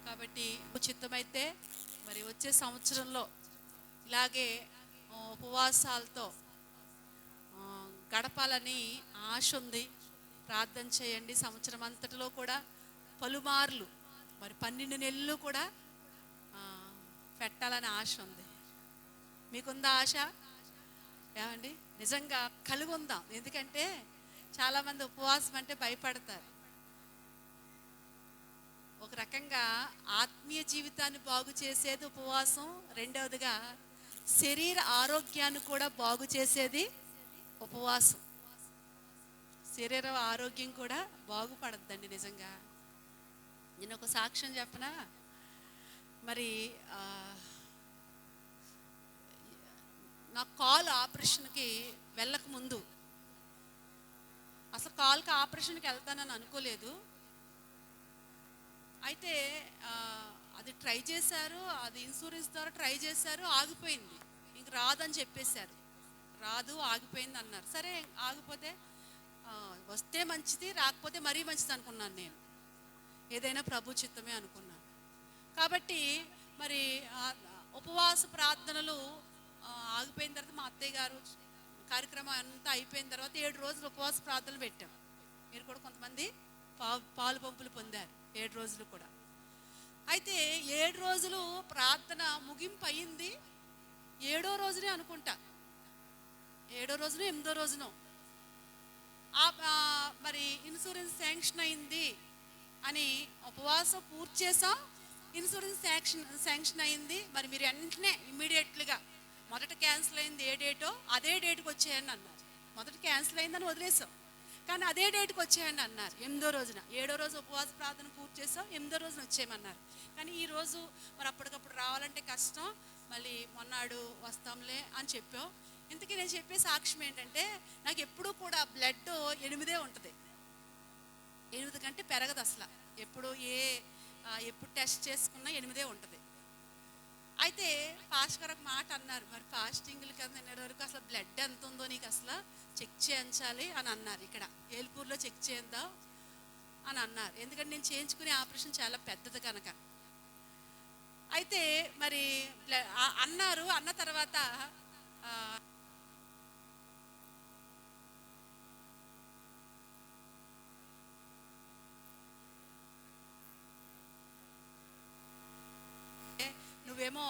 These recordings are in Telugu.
కాబట్టి చిత్తమైతే మరి వచ్చే సంవత్సరంలో ఇలాగే ఉపవాసాలతో గడపాలని ఆశ ఉంది. ప్రార్థన చేయండి. సంవత్సరం అంతటిలో కూడా పలుమార్లు మరి 12 నెలలు కూడా పెట్టాలని ఆశ ఉంది. మీకుందా ఆశ? ఏమండి, నిజంగా కలిగి ఉందాం. ఎందుకంటే చాలామంది ఉపవాసం అంటే భయపడతారు. ఒక రకంగా ఆత్మీయ జీవితాన్ని బాగు చేసేది ఉపవాసం, రెండవదిగా శరీర ఆరోగ్యాన్ని కూడా బాగు చేసేది ఉపవాసం. శరీర ఆరోగ్యం కూడా బాగుపడద్దండి. నిజంగా నేను ఒక సాక్ష్యం చెప్పనా? మరి నా కాల్ ఆపరేషన్కి వెళ్ళక ముందు, అసలు కాల్కి ఆపరేషన్కి వెళ్తానని అనుకోలేదు. అయితే అది ట్రై చేశారు, అది ఇన్సూరెన్స్ ద్వారా ట్రై చేశారు, ఆగిపోయింది. ఇంక రాదని చెప్పేశారు. రాదు, ఆగిపోయింది అన్నారు. సరే ఆగిపోతే వస్తే మంచిది, రాకపోతే మరీ మంచిది అనుకున్నాను. నేను ఏదైనా ప్రభు చిత్తమే అనుకున్నాను. కాబట్టి మరి ఉపవాస ప్రార్థనలు ఆగిపోయిన తర్వాత మా అత్తయ్య గారు కార్యక్రమం అంతా అయిపోయిన తర్వాత 7 రోజులు ఉపవాస ప్రార్థనలు పెట్టాం. మీరు కూడా కొంతమంది పాలు పంపులు పొందారు 7 రోజులు కూడా. అయితే 7 రోజులు ప్రార్థన ముగింపు అయింది. 7వ రోజునే అనుకుంటా, 7వ రోజున 8వ రోజునో మరి ఇన్సూరెన్స్ శాంక్షన్ అయింది అని ఉపవాసం పూర్తి చేసాం. ఇన్సూరెన్స్ శాంక్షన్ అయింది. మరి మీరు వెంటనే ఇమ్మీడియట్లుగా మొదట క్యాన్సిల్ అయింది ఏ డేటో అదే డేట్కి వచ్చేయండి అన్నారు. మొదట క్యాన్సిల్ అయిందని వదిలేసాం, కానీ అదే డేట్కి వచ్చేయండి అన్నారు 8వ రోజున. 7వ రోజు ఉపవాస ప్రార్థన పూర్తి చేసాం, 8వ రోజున వచ్చేయమన్నారు. కానీ ఈరోజు మరి అప్పటికప్పుడు రావాలంటే కష్టం, మళ్ళీ మొన్నాడు వస్తాంలే అని చెప్పాం. ఇంతకీ నేను చెప్పే సాక్ష్యం ఏంటంటే, నాకు ఎప్పుడూ కూడా బ్లడ్ 8 ఉంటుంది. 8 కంటే పెరగదు అసలు. ఎప్పుడు టెస్ట్ చేసుకున్నా 8 ఉంటుంది. అయితే పాస్టర్ గారు ఒక మాట అన్నారు, మరి ఫాస్టింగ్లు కదా నిన్నటి వరకు అసలు బ్లడ్ ఎంత ఉందో నీకు అసలు చెక్ చేయించాలి అని అన్నారు. ఇక్కడ ఏల్పూర్లో చెక్ చేద్దాం అని అన్నారు. ఎందుకంటే నేను చేయించుకునే ఆపరేషన్ చాలా పెద్దది కనుక. అయితే మరి అన్నారు. అన్న తర్వాత నువ్వేమో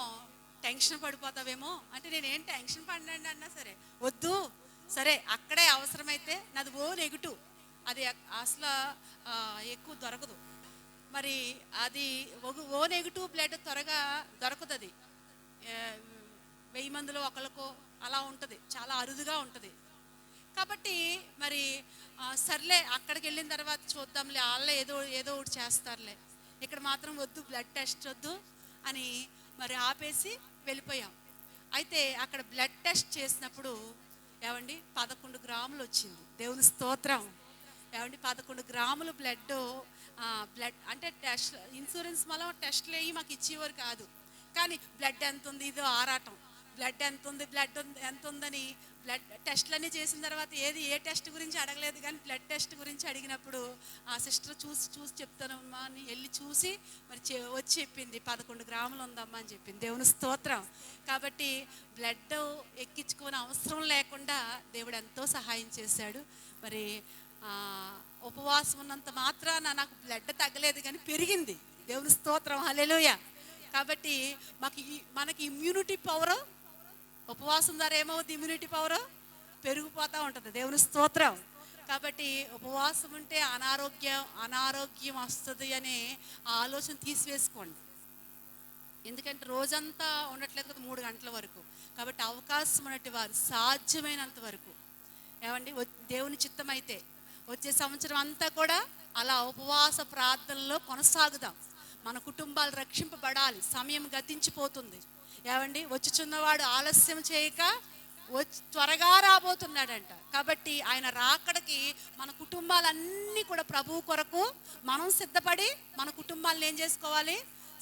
టెన్షన్ పడిపోతావేమో అంటే, నేనేం టెన్షన్ పడినండి అన్నా సరే వద్దు, సరే అక్కడే అవసరమైతే నాది O-, అది అసలు ఎక్కువ దొరకదు. మరి అది O- బ్లడ్ త్వరగా దొరకదు. 1000 మందిలో ఒకళ్ళకో అలా ఉంటుంది, చాలా అరుదుగా ఉంటుంది. కాబట్టి మరి సర్లే అక్కడికి వెళ్ళిన తర్వాత చూద్దాంలే, వాళ్ళే ఏదో ఒకటి చేస్తారులే, ఇక్కడ మాత్రం వద్దు, బ్లడ్ టెస్ట్ వద్దు అని మరి ఆపేసి వెళ్ళిపోయాం. అయితే అక్కడ బ్లడ్ టెస్ట్ చేసినప్పుడు ఏమండి 11 గ్రాములు వచ్చింది. దేవుని స్తోత్రం. ఏమండి 11 గ్రాములు బ్లడ్ అంటే టెస్ట్, ఇన్సూరెన్స్ మళ్ళీ టెస్ట్లు వేయి మాకు ఇచ్చేవారు కాదు. కానీ బ్లడ్ ఎంత ఉంది, ఇదో ఆరాటం, బ్లడ్ ఎంత ఉందని బ్లడ్ టెస్ట్లన్నీ చేసిన తర్వాత ఏ టెస్ట్ గురించి అడగలేదు, కానీ బ్లడ్ టెస్ట్ గురించి అడిగినప్పుడు ఆ సిస్టర్ చూసి చెప్తానమ్మా అని వెళ్ళి చూసి మరి వచ్చి చెప్పింది 11 గ్రాములు ఉందమ్మా అని చెప్పింది. దేవుని స్తోత్రం. కాబట్టి బ్లడ్ ఎక్కించుకోని అవసరం లేకుండా దేవుడు ఎంతో సహాయం చేశాడు. మరి ఉపవాసం ఉన్నంత మాత్రాన నాకు బ్లడ్ తగ్గలేదు, కానీ పెరిగింది. దేవుని స్తోత్రం, హల్లెలూయా. కాబట్టి మనకి ఇమ్యూనిటీ పవర్ ఉపవాసం ద్వారా ఏమవుతుంది, ఇమ్యూనిటీ పవర్ పెరిగిపోతూ ఉంటుంది. దేవుని స్తోత్రం. కాబట్టి ఉపవాసం ఉంటే అనారోగ్యం వస్తుంది అనే ఆలోచన తీసివేసుకోండి. ఎందుకంటే రోజంతా ఉండట్లేదు కదా 3 గంటల వరకు. కాబట్టి అవకాశం ఉన్నట్టు వారు సాధ్యమైనంత వరకు ఏమండి దేవుని చిత్తమైతే వచ్చే సంవత్సరం అంతా కూడా అలా ఉపవాస ప్రార్థనలో కొనసాగుదాం. మన కుటుంబాలు రక్షింపబడాలి. సమయం గతించిపోతుంది. ఏమండి వచ్చుచున్నవాడు ఆలస్యం చేయక త్వరగా రాబోతున్నాడంట. కాబట్టి ఆయన రాకడకి మన కుటుంబాలన్నీ కూడా ప్రభువు కొరకు మనం సిద్ధపడి మన కుటుంబాలను ఏం చేసుకోవాలి,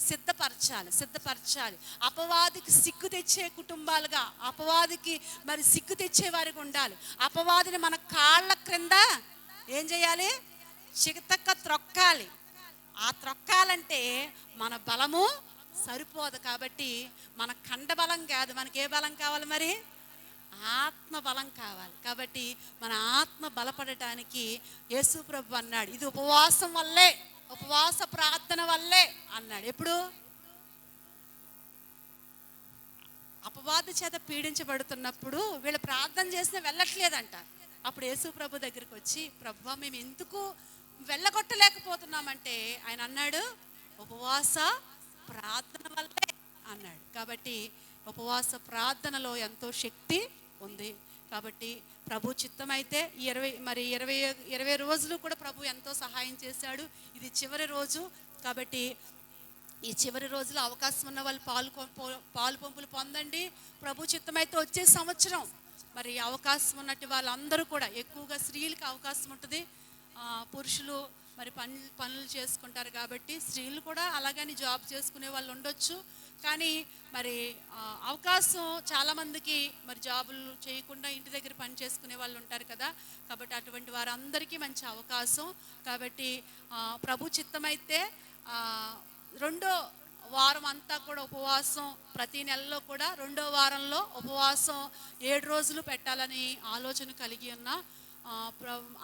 సిద్ధపరచాలి. అపవాదికి సిగ్గు తెచ్చే కుటుంబాలుగా, అపవాదికి మరి సిగ్గు తెచ్చే వారికి ఉండాలి. అపవాదిని మన కాళ్ళ క్రింద ఏం చేయాలి, చితక త్రొక్కాలి. ఆ త్రొక్కాలంటే మన బలము సరిపోదు. కాబట్టి మన కండ బలం కాదు, మనకి ఏ బలం కావాలి మరి? ఆత్మ బలం కావాలి. కాబట్టి మన ఆత్మ బలపడటానికి యేసు ప్రభు అన్నాడు, ఇది ఉపవాసం వల్లే, ఉపవాస ప్రార్థన వల్లే అన్నాడు. ఎప్పుడు? అపవాది చేత పీడించబడుతున్నప్పుడు వీళ్ళు ప్రార్థన చేసినా వెళ్ళట్లేదంట. అప్పుడు యేసు ప్రభు దగ్గరికి వచ్చి, ప్రభు మేము ఎందుకు వెళ్ళగొట్టలేకపోతున్నామంటే ఆయన అన్నాడు, ఉపవాస ప్రార్థన వల్లే అన్నాడు. కాబట్టి ఉపవాస ప్రార్థనలో ఎంతో శక్తి ఉంది. కాబట్టి ప్రభు చిత్తమైతే ఈ 20 రోజులు కూడా ప్రభు ఎంతో సహాయం చేశాడు. ఇది చివరి రోజు. కాబట్టి ఈ చివరి రోజులో అవకాశం ఉన్న వాళ్ళు పాలు పంపులు పొందండి. ప్రభు చిత్తమైతే వచ్చే సంవత్సరం మరి అవకాశం ఉన్నట్టు వాళ్ళందరూ కూడా, ఎక్కువగా స్త్రీలకు అవకాశం ఉంటుంది. పురుషులు మరి పనులు చేసుకుంటారు కాబట్టి స్త్రీలు కూడా అలాగని జాబ్ చేసుకునే వాళ్ళు ఉండొచ్చు. కానీ మరి అవకాశం చాలామందికి మరి జాబులు చేయకుండా ఇంటి దగ్గర పని చేసుకునే వాళ్ళు ఉంటారు కదా. కాబట్టి అటువంటి వారందరికీ మంచి అవకాశం. కాబట్టి ప్రభు చిత్తమైతే రెండో వారం అంతా కూడా ఉపవాసం, ప్రతి నెలలో కూడా రెండో వారంలో ఉపవాసం 7 రోజులు పెట్టాలని ఆలోచన కలిగి ఉన్నా.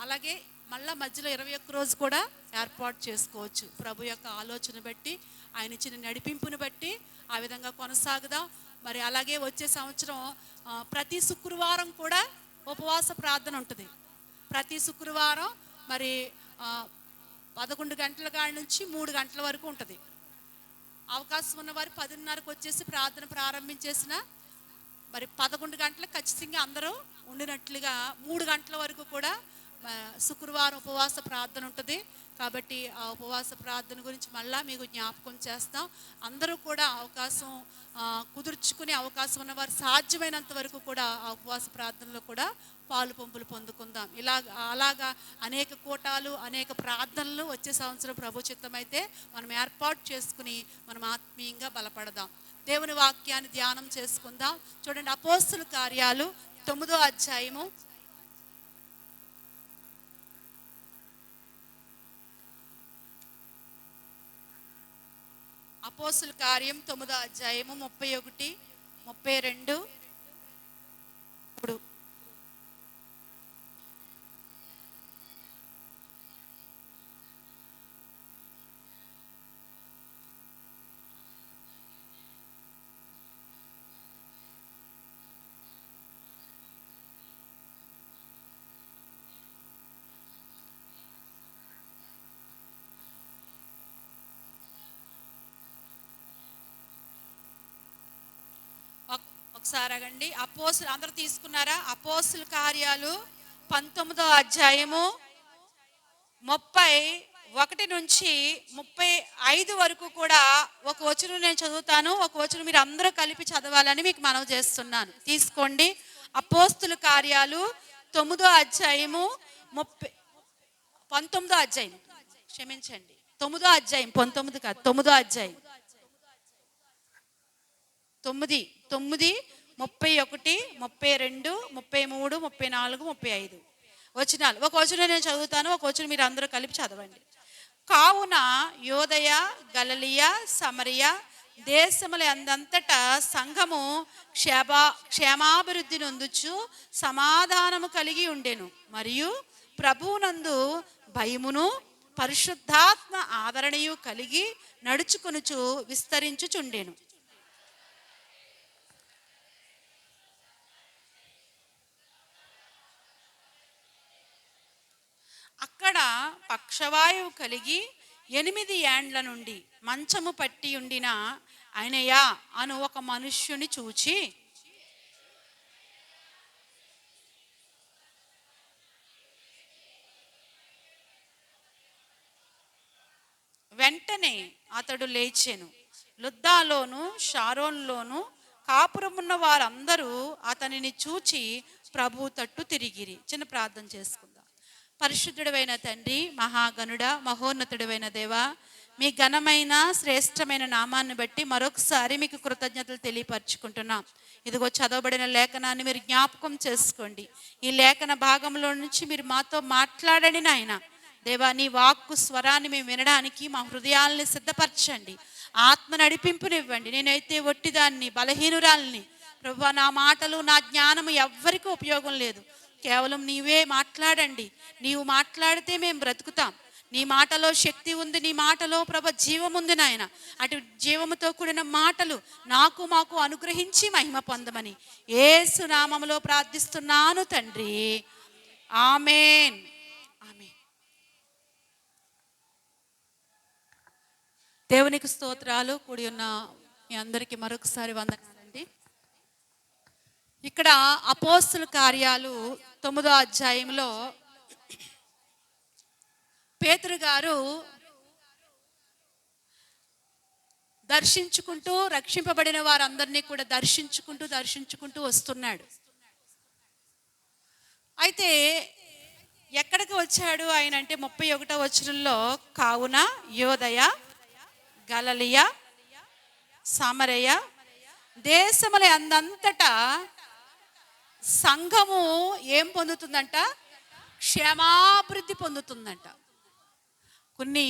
అలాగే మళ్ళీ మధ్యలో 21 రోజు కూడా ఏర్పాటు చేసుకోవచ్చు. ప్రభు యొక్క ఆలోచన బట్టి, ఆయన ఇచ్చిన నడిపింపుని బట్టి ఆ విధంగా కొనసాగుదాం. మరి అలాగే వచ్చే సంవత్సరం ప్రతి శుక్రవారం కూడా ఉపవాస ప్రార్థన ఉంటుంది. ప్రతి శుక్రవారం మరి 11 గంటల కాడి నుంచి 3 గంటల వరకు ఉంటుంది. అవకాశం ఉన్నవారు 10:30కు వచ్చేసి ప్రార్థన ప్రారంభించేసిన మరి 11 గంటలకు ఖచ్చితంగా అందరూ ఉండినట్లుగా 3 గంటల వరకు కూడా శుక్రవారం ఉపవాస ప్రార్థన ఉంటుంది. కాబట్టి ఆ ఉపవాస ప్రార్థన గురించి మళ్ళీ మీకు జ్ఞాపకం చేస్తాం. అందరూ కూడా అవకాశం కుదుర్చుకునే అవకాశం ఉన్నవారు సాధ్యమైనంత వరకు కూడా ఆ ఉపవాస ప్రార్థనలో కూడా పాలు పంపులు పొందుకుందాం. అలాగా అనేక కూటాలు, అనేక ప్రార్థనలు వచ్చే సంవత్సరం ప్రభు చిత్తమైతే మనం ఏర్పాటు చేసుకుని మనం ఆత్మీయంగా బలపడదాం. దేవుని వాక్యాన్ని ధ్యానం చేసుకుందాం. చూడండి, అపోస్తుల కార్యాలు 9వ అధ్యాయము. అపోస్తుల కార్యం 9వ అధ్యాయము 31, 32. ఒకసారి అగండి. అందరూ తీసుకున్నారా? అపోస్తుల కార్యాలు 19వ అధ్యాయము 31 నుంచి 35 వరకు కూడా ఒక వచనం నేను చదువుతాను, ఒక వచనం మీరు అందరూ కలిపి చదవాలని మీకు మనవి చేస్తున్నాను. తీసుకోండి. అపోస్తుల కార్యాలు 9వ అధ్యాయము 19వ అధ్యాయం, క్షమించండి, 9వ అధ్యాయం, 19 కాదు, 9వ అధ్యాయం 9, 31, 32, 33, 34, 35 వచనాలు. ఒక వచనం నేను చదువుతాను, ఒక వచనం మీరు అందరూ కలిపి చదవండి. కావున యోదయ, గలిలయ, సమరయ దేశముల అందంతటా సంఘము క్షేమాభివృద్ధి నొందుచు సమాధానము కలిగి ఉండెను. మరియు ప్రభువునందు భయమును పరిశుద్ధాత్మ ఆదరణయు కలిగి నడుచుకొనుచు విస్తరించుచుండెను. అక్కడ పక్షవాయువు కలిగి 8 ఏండ్ల నుండి మంచము పట్టి ఉండిన ఆయనయా అను ఒక మనుష్యుని చూచి, వెంటనే అతడు లేచెను. లుద్దాలోను షారోన్లోను కాపురమున్న వారందరూ అతనిని చూచి ప్రభు తట్టు తిరిగిరి. చిన్న ప్రార్థన చేసుకుందాం. పరిశుద్ధుడైన తండ్రి, మహాగణుడ, మహోన్నతుడైన దేవా, మీ ఘనమైన శ్రేష్టమైన నామాన్ని బట్టి మరొకసారి మీకు కృతజ్ఞతలు తెలియపరచుకుంటున్నాం. ఇదిగో చదవబడిన లేఖనాన్ని మీరు జ్ఞాపకం చేసుకోండి. ఈ లేఖన భాగంలో నుంచి మీరు మాతో మాట్లాడండి నాయన. దేవా, నీ వాక్కు స్వరాన్ని మేము వినడానికి మా హృదయాల్ని సిద్ధపరచండి. ఆత్మ నడిపింపునివ్వండి. నేనైతే ఒట్టిదాన్ని, బలహీనురాల్ని ప్రభువా. నా మాటలు, నా జ్ఞానము ఎవ్వరికీ ఉపయోగం లేదు. కేవలం నీవే మాట్లాడండి. నీవు మాట్లాడితే మేము బ్రతుకుతాం. నీ మాటలో శక్తి ఉంది. నీ మాటలో ప్రభ జీవం ఉంది నాయన. అటు జీవముతో కూడిన మాటలు నాకు మాకు అనుగ్రహించి మహిమ పొందమని యేసు నామములో ప్రార్థిస్తున్నాను తండ్రి. ఆమేన్. ఆమేన్. దేవునికి స్తోత్రాలు. కూడి ఉన్న మీ అందరికీ మరొకసారి వందనాలండి. ఇక్కడ అపోస్తల కార్యాలు 9వ అధ్యాయంలో పేతురు గారు దర్శించుకుంటూ, రక్షింపబడిన వారందరినీ కూడా దర్శించుకుంటూ వస్తున్నాడు. అయితే ఎక్కడికి వచ్చాడు ఆయన అంటే 31వ వచనంలో, కావున యోదయ, గలిలయ, సమరయ దేశముల అందంతటా సంఘము ఏం పొందుతుందంట? క్షేమాభివృద్ధి పొందుతుందంట. కొన్ని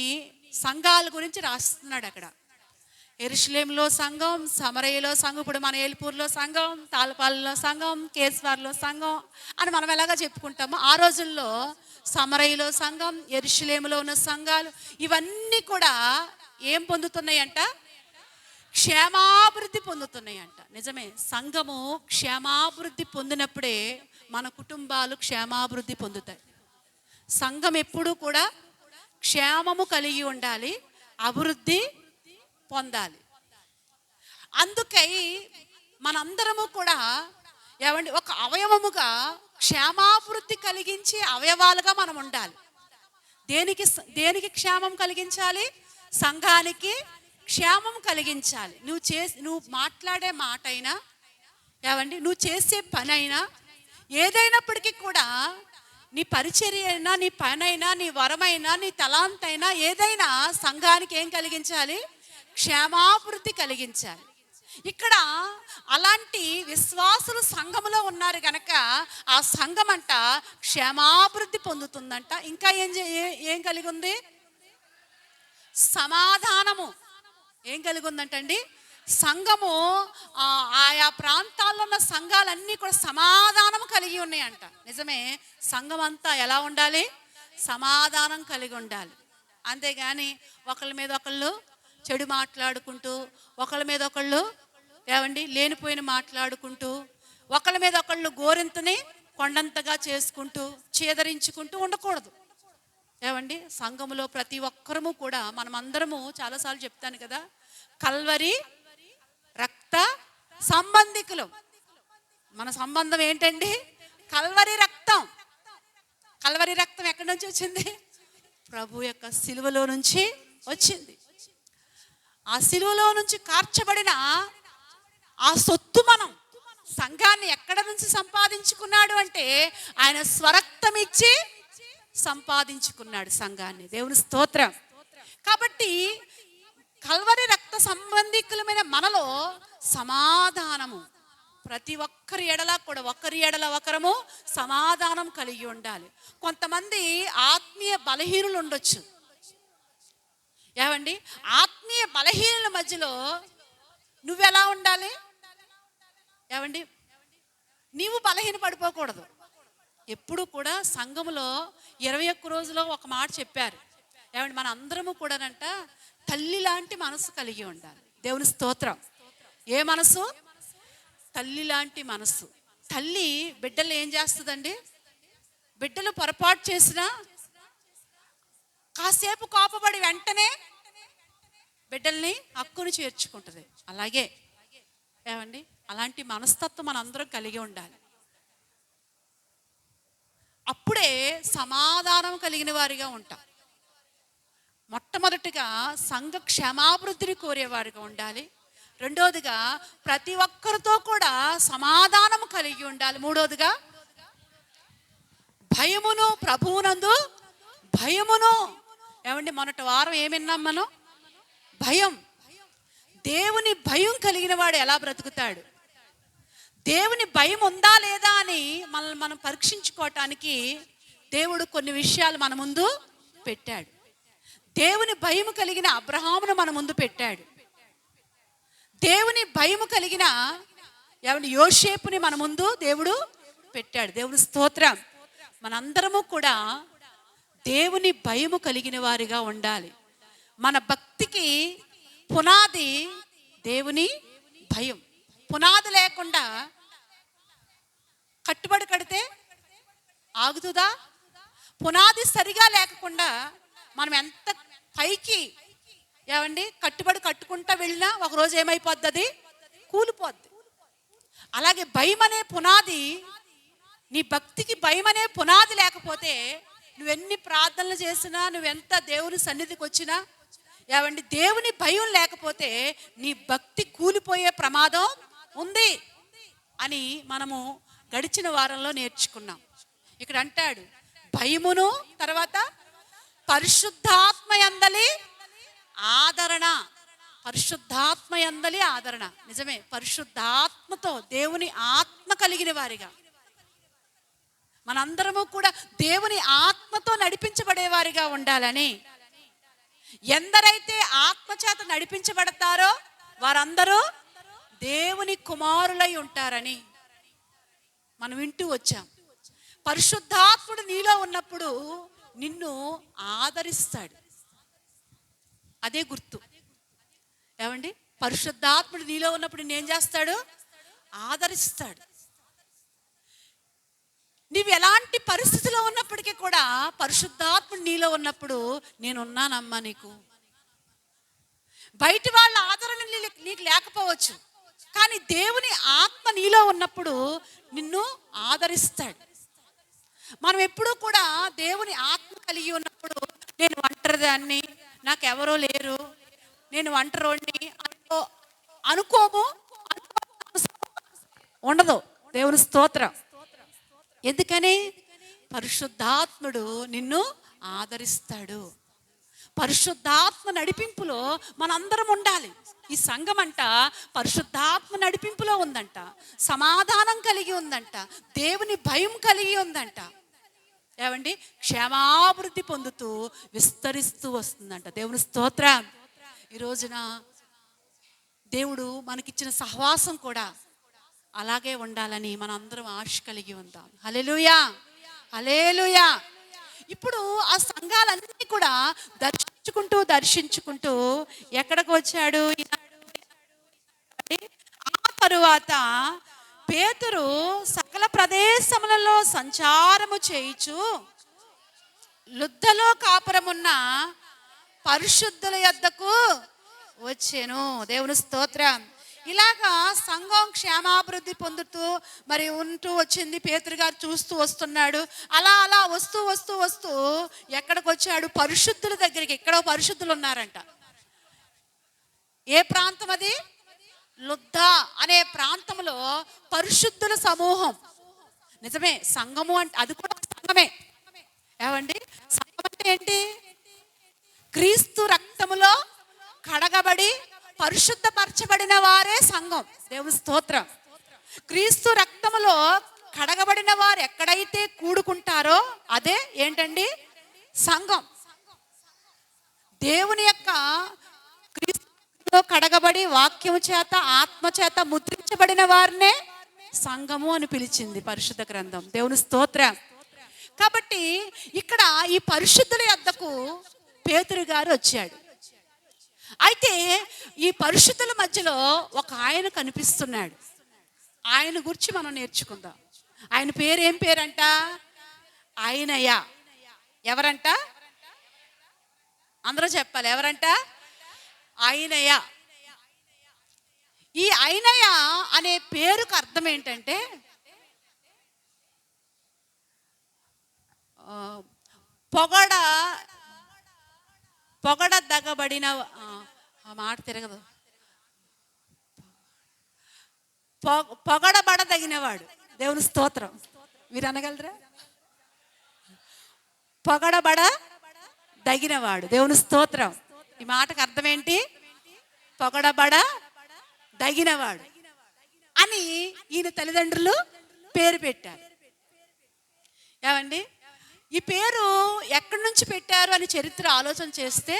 సంఘాల గురించి రాస్తున్నాడు అక్కడ. యెరూషలేములో సంఘం, సమరయలో సంఘం, ఇప్పుడు మన ఏల్పూర్లో సంఘం, తాళపాలలో సంఘం, కేస్వార్లో సంఘం అని మనం ఎలాగా చెప్పుకుంటామో, ఆ రోజుల్లో సమరయలో సంఘం, యెరూషలేములో ఉన్న సంఘాలు ఇవన్నీ కూడా ఏం పొందుతున్నాయంట? క్షేమాభివృద్ధి పొందుతున్నాయంట. నిజమే, సంఘము క్షేమాభివృద్ధి పొందినప్పుడే మన కుటుంబాలు క్షేమాభివృద్ధి పొందుతాయి. సంఘం ఎప్పుడూ కూడా క్షేమము కలిగి ఉండాలి, అభివృద్ధి పొందాలి. అందుకై మనందరము కూడా ఏమండి, ఒక అవయవముగా క్షేమాభివృద్ధి కలిగించే అవయవాలుగా మనం ఉండాలి. దేనికి క్షేమం కలిగించాలి? సంఘానికి క్షేమం కలిగించాలి. నువ్వు మాట్లాడే మాట అయినా, ఏమండి, నువ్వు చేసే పని అయినా, ఏదైనప్పటికీ కూడా నీ పరిచర్య అయినా, నీ పని అయినా, నీ వరమైనా, నీ తలాంత్ అయినా, ఏదైనా సంఘానికి ఏం కలిగించాలి? క్షేమాభివృద్ధి కలిగించాలి. ఇక్కడ అలాంటి విశ్వాసులు సంఘములో ఉన్నారు కనుక ఆ సంఘం అంట క్షేమాభివృద్ధి పొందుతుందంట. ఇంకా ఏం కలిగి ఉంది? సమాధానము ఏం కలిగి ఉందంటండి? సంఘము ఆయా ప్రాంతాల్లో ఉన్న సంఘాలన్నీ కూడా సమాధానం కలిగి ఉన్నాయంట. నిజమే, సంఘం అంతా ఎలా ఉండాలి? సమాధానం కలిగి ఉండాలి. అంతేగాని ఒకళ్ళ మీద ఒకళ్ళు చెడు మాట్లాడుకుంటూ, ఒకళ్ళ మీద ఒకళ్ళు ఏమండి లేనిపోయిన మాట్లాడుకుంటూ, ఒకళ్ళ మీద ఒకళ్ళు గోరింతని కొండంతగా చేసుకుంటూ, చేదరించుకుంటూ ఉండకూడదు. ఏమండి, సంఘములో ప్రతి ఒక్కరము కూడా, మనమందరము చాలాసార్లు చెప్తాను కదా, కల్వరి రక్త సంబంధికులు. మన సంబంధం ఏంటండి? కల్వరి రక్తం. కల్వరి రక్తం ఎక్కడి నుంచి వచ్చింది? ప్రభు యొక్క సిలువలో నుంచి వచ్చింది. ఆ సిలువలో నుంచి కార్చబడిన ఆ సొత్తు మనం సంఘాన్ని ఎక్కడ నుంచి సంపాదించుకున్నాడు అంటే, ఆయన స్వరక్తం ఇచ్చి సంపాదించుకున్నాడు సంఘాన్ని. దేవుని స్తోత్రం. కాబట్టి కల్వరి రక్త సంబంధికులమైన మనలో సమాధానము, ప్రతి ఒక్కరి ఎడల కూడా ఒకరి ఎడల ఒకరము సమాధానం కలిగి ఉండాలి. కొంతమంది ఆత్మీయ బలహీనులు ఉండొచ్చు. ఏమండి, ఆత్మీయ బలహీనుల మధ్యలో నువ్వెలా ఉండాలి? ఏమండి, నీవు బలహీన పడిపోకూడదు. ఎప్పుడు కూడా సంఘములో 21 రోజులో ఒక మాట చెప్పారు. ఏమండి, మన అందరము కూడానంట తల్లి లాంటి మనసు కలిగి ఉండాలి. దేవుని స్తోత్రం. ఏ మనసు? తల్లి లాంటి మనసు. తల్లి బిడ్డలు ఏం చేస్తుందండి? బిడ్డలు పొరపాటు చేసినా కాసేపు కోపపడి వెంటనే బిడ్డల్ని హక్కును చేర్చుకుంటుంది. అలాగే ఏమండి, అలాంటి మనస్తత్వం మనందరం కలిగి ఉండాలి. అప్పుడే సమాధానం కలిగిన వారిగా ఉంటాం. మొట్టమొదటిగా సంఘ క్షేమాభివృద్ధిని కోరేవారిగా ఉండాలి. రెండోదిగా ప్రతి ఒక్కరితో కూడా సమాధానం కలిగి ఉండాలి. మూడోదిగా భయమును, ప్రభువునందు భయమును. ఏమండి, మొన్నటి వారం ఏమిన్నాం మనం? భయం. దేవుని భయం కలిగిన వాడు ఎలా బ్రతుకుతాడు? దేవుని భయం ఉందా లేదా అని మనల్ని మనం పరీక్షించుకోవటానికి దేవుడు కొన్ని విషయాలు మన ముందు పెట్టాడు. దేవుని భయము కలిగిన అబ్రహామును మన ముందు పెట్టాడు. దేవుని భయము కలిగిన యోసేపుని మన ముందు దేవుడు పెట్టాడు. దేవుని స్తోత్రం. మనందరము కూడా దేవుని భయము కలిగిన వారిగా ఉండాలి. మన భక్తికి పునాది దేవుని భయం. పునాది లేకుండా కట్టుబడి కడితే ఆగుతుందా? పునాది సరిగా లేకుండా మనం ఎంత పైకి కట్టుబడి కట్టుకుంటా వెళ్ళినా ఒకరోజు ఏమైపోద్ది? అది కూలిపోద్ది. అలాగే భయం అనే పునాది, నీ భక్తికి భయం అనే పునాది లేకపోతే నువ్వెన్ని ప్రార్థనలు చేసినా, నువ్వెంత దేవుని సన్నిధికి వచ్చినా, దేవుని భయం లేకపోతే నీ భక్తి కూలిపోయే ప్రమాదం ఉంది అని మనము గడిచిన వారంలో నేర్చుకున్నాం. ఇక్కడ అంటాడు భయమును, తర్వాత పరిశుద్ధాత్మ యందలి ఆదరణ. పరిశుద్ధాత్మ యందలి ఆదరణ. నిజమే, పరిశుద్ధాత్మతో దేవుని ఆత్మ కలిగిన వారిగా మనందరము కూడా దేవుని ఆత్మతో నడిపించబడేవారిగా ఉండాలని. ఎందరైతే ఆత్మచేత నడిపించబడతారో వారందరూ దేవుని కుమారులై ఉంటారని మనం వింటూ వచ్చాం. పరిశుద్ధాత్ముడు నీలో ఉన్నప్పుడు నిన్ను ఆదరిస్తాడు. అదే గుర్తు. పరిశుద్ధాత్ముడు నీలో ఉన్నప్పుడు నిన్ను ఏం చేస్తాడు? ఆదరిస్తాడు. నీవు ఎలాంటి పరిస్థితిలో ఉన్నప్పటికీ కూడా పరిశుద్ధాత్ముడు నీలో ఉన్నప్పుడు నేనున్నానమ్మా నీకు. బయట వాళ్ళ ఆదరణ నీకు లేకపోవచ్చు, కానీ దేవుని ఆత్మ నీలో ఉన్నప్పుడు నిన్ను ఆదరిస్తాడు. మనం ఎప్పుడూ కూడా దేవుని ఆత్మ కలిగి ఉన్నప్పుడు నేను ఒంటరిదాన్ని, నాకెవరో లేరు, నేను ఒంటరోడిని అనుకోము, ఉండదు. దేవుని స్తోత్రం. ఎందుకని? పరిశుద్ధాత్ముడు నిన్ను ఆదరిస్తాడు. పరిశుద్ధాత్మ నడిపింపులో మనందరం ఉండాలి. ఈ సంఘం అంట పరిశుద్ధాత్మ నడిపింపులో ఉందంట, సమాధానం కలిగి ఉందంట, దేవుని భయం కలిగి ఉందంట. క్షేమాభివృద్ధి పొందుతూ విస్తరిస్తూ వస్తుందంట. దేవుని స్తోత్రం. ఈ రోజున దేవుడు మనకిచ్చిన సహవాసం కూడా అలాగే ఉండాలని మనం అందరం ఆశ కలిగి ఉందాం. హల్లెలూయా, హల్లెలూయా. ఇప్పుడు ఆ సంఘాలన్నీ కూడా దర్శించుకుంటూ ఎక్కడికి వచ్చాడు? ఆ తరువాత పేతురు సకల ప్రదేశములలో సంచారము చేయుచు లుద్దలో కాపురమున్న పరిశుద్ధుల యొద్దకు వచ్చెను. దేవుని స్తోత్రం. ఇలాగా సంఘం క్షేమాభివృద్ధి పొందుతూ మరి ఉంటూ వచ్చింది. పేతురు గారు చూస్తూ వస్తున్నాడు. అలా అలా వస్తూ ఎక్కడికి వచ్చాడు? పరిశుద్ధుల దగ్గరికి. ఎక్కడో పరిశుద్ధులు ఉన్నారంట. ఏ ప్రాంతం అది? లుద్దా అనే ప్రాంతంలో పరిశుద్ధుల సమూహం. నిజమే, సంఘము అంటే అది కూడా సంఘమే. సంఘం అంటే ఏంటి? క్రీస్తు రక్తములో కడగబడి పరిశుద్ధపరచబడిన వారే సంఘం. దేవుని స్తోత్రం. క్రీస్తు రక్తములో కడగబడిన వారు ఎక్కడైతే కూడుకుంటారో అదే ఏంటండి? సంఘం. దేవుని యొక్క క్రీస్తులో కడగబడి వాక్యము చేత ఆత్మ చేత ముద్రించబడిన వారినే సంఘము అని పిలిచింది పరిశుద్ధ గ్రంథం. దేవుని స్తోత్రం. కాబట్టి ఇక్కడ ఈ పరిశుద్ధుల యొద్దకు పేతురు గారు వచ్చాడు. అయితే ఈ పరిశుద్ధుల మధ్యలో ఒక ఆయన కనిపిస్తున్నాడు. ఆయన గురించి మనం నేర్చుకుందాం. ఆయన పేరు ఏం పేరంట? ఆయనయ్య. ఎవరంట? అందరూ చెప్పాలి. ఎవరంట? ఆయనయ్య. ఈ ఆయనయ్య అనే పేరుకు అర్థం ఏంటంటే పొగడదగబడిన, మాట తిరగదు, పొగడబడదగినవాడు. దేవుని స్తోత్రం. మీరు అనగలరా? పొగడబడదగినవాడు. దేవుని స్తోత్రం. ఈ మాటకు అర్థం ఏంటి? పొగడబడదగినవాడు అని ఈయన తల్లిదండ్రులు పేరు పెట్టారు. ఈ పేరు ఎక్కడి నుంచి పెట్టారు అని చరిత్ర ఆలోచన చేస్తే,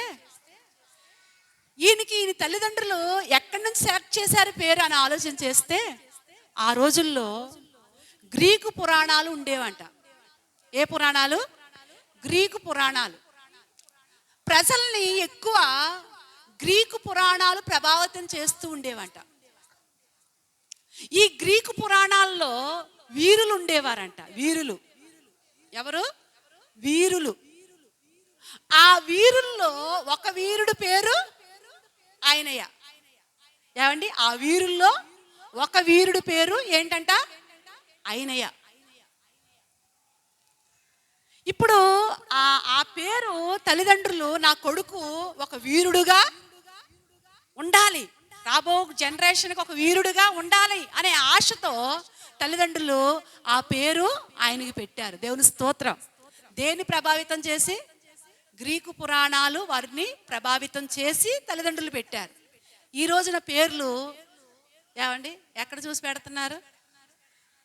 ఈయన తల్లిదండ్రులు ఎక్కడి నుంచి సెలెక్ట్ చేశారు పేరు అని ఆలోచన చేస్తే, ఆ రోజుల్లో గ్రీకు పురాణాలు ఉండేవంట. ఏ పురాణాలు? గ్రీకు పురాణాలు. ప్రజల్ని ఎక్కువ గ్రీకు పురాణాలు ప్రభావితం చేస్తూ ఉండేవంట. ఈ గ్రీకు పురాణాల్లో వీరులు ఉండేవారంట. వీరులు ఎవరు? వీరులు. ఆ వీరుల్లో ఒక వీరుడు పేరు ఆయనయ్య. ఏమండి? ఆ వీరుల్లో ఒక వీరుడు పేరు ఏంటంట? ఆయనయ్య. ఇప్పుడు ఆ పేరు తల్లిదండ్రులు, నా కొడుకు ఒక వీరుడుగా ఉండాలి, రాబో జనరేషన్కి ఒక వీరుడుగా ఉండాలి అనే ఆశతో తల్లిదండ్రులు ఆ పేరు ఆయనకి పెట్టారు. దేవుని స్తోత్రం. దేన్ని ప్రభావితం చేసి? గ్రీకు పురాణాలు వారిని ప్రభావితం చేసి తల్లిదండ్రులు పెట్టారు. ఈ రోజున పేర్లు ఏమండి ఎక్కడ చూసి పెడుతున్నారు?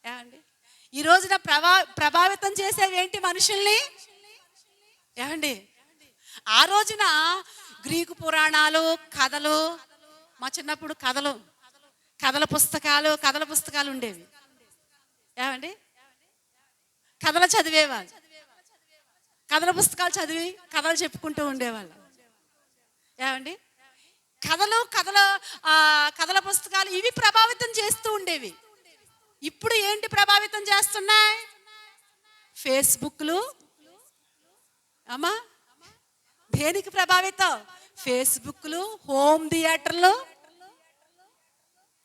ఏమండి ఈ రోజున ప్రభావితం చేసేవి ఏంటి మనుషుల్ని? ఏమండి ఆ రోజున గ్రీకు పురాణాలు, కథలు, మా చిన్నప్పుడు కథల పుస్తకాలు ఉండేవి. ఏమండి కథలు చదివేవాళ్ళు. కథల పుస్తకాలు చదివి కథలు చెప్పుకుంటూ ఉండేవాళ్ళు. ఏమండి కథల పుస్తకాలు ఇవి ప్రభావితం చేస్తూ ఉండేవి. ఇప్పుడు ఏంటి ప్రభావితం చేస్తున్నాయి? ఫేస్బుక్లు. అమ్మా దేనికి ప్రభావితం? ఫేస్బుక్లు, హోమ్ థియేటర్లు.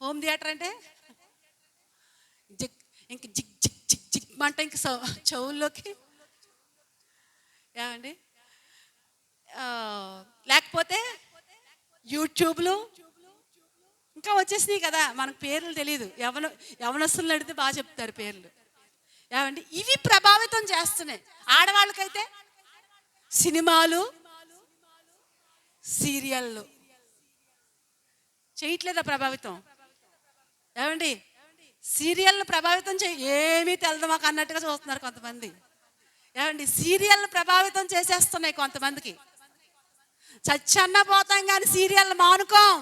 హోమ్ థియేటర్ అంటే ఇంక జిగ్ జిగ్ జిగ్ జిగ్ అంట ఇంక చెవుల్లోకి. ఏమండి లేకపోతే యూట్యూబ్లు ఇంకా వచ్చేసినాయి కదా. మనకు పేర్లు తెలియదు. యవనస్తులను అడిగితే బాగా చెప్తారు పేర్లు. ఏమండి ఇవి ప్రభావితం చేస్తున్నాయి. ఆడవాళ్ళకైతే సినిమాలు, సీరియళ్ళు చేయట్లేదా ప్రభావితం? ఏమండి సీరియల్ను ప్రభావితం ఏమీ తెలదు మాకు అన్నట్టుగా చూస్తున్నారు కొంతమంది. ఏమండి సీరియల్ను ప్రభావితం చేసేస్తున్నాయి కొంతమందికి. చచ్చన్న పోతాం కానీ సీరియల్ మానుకోం.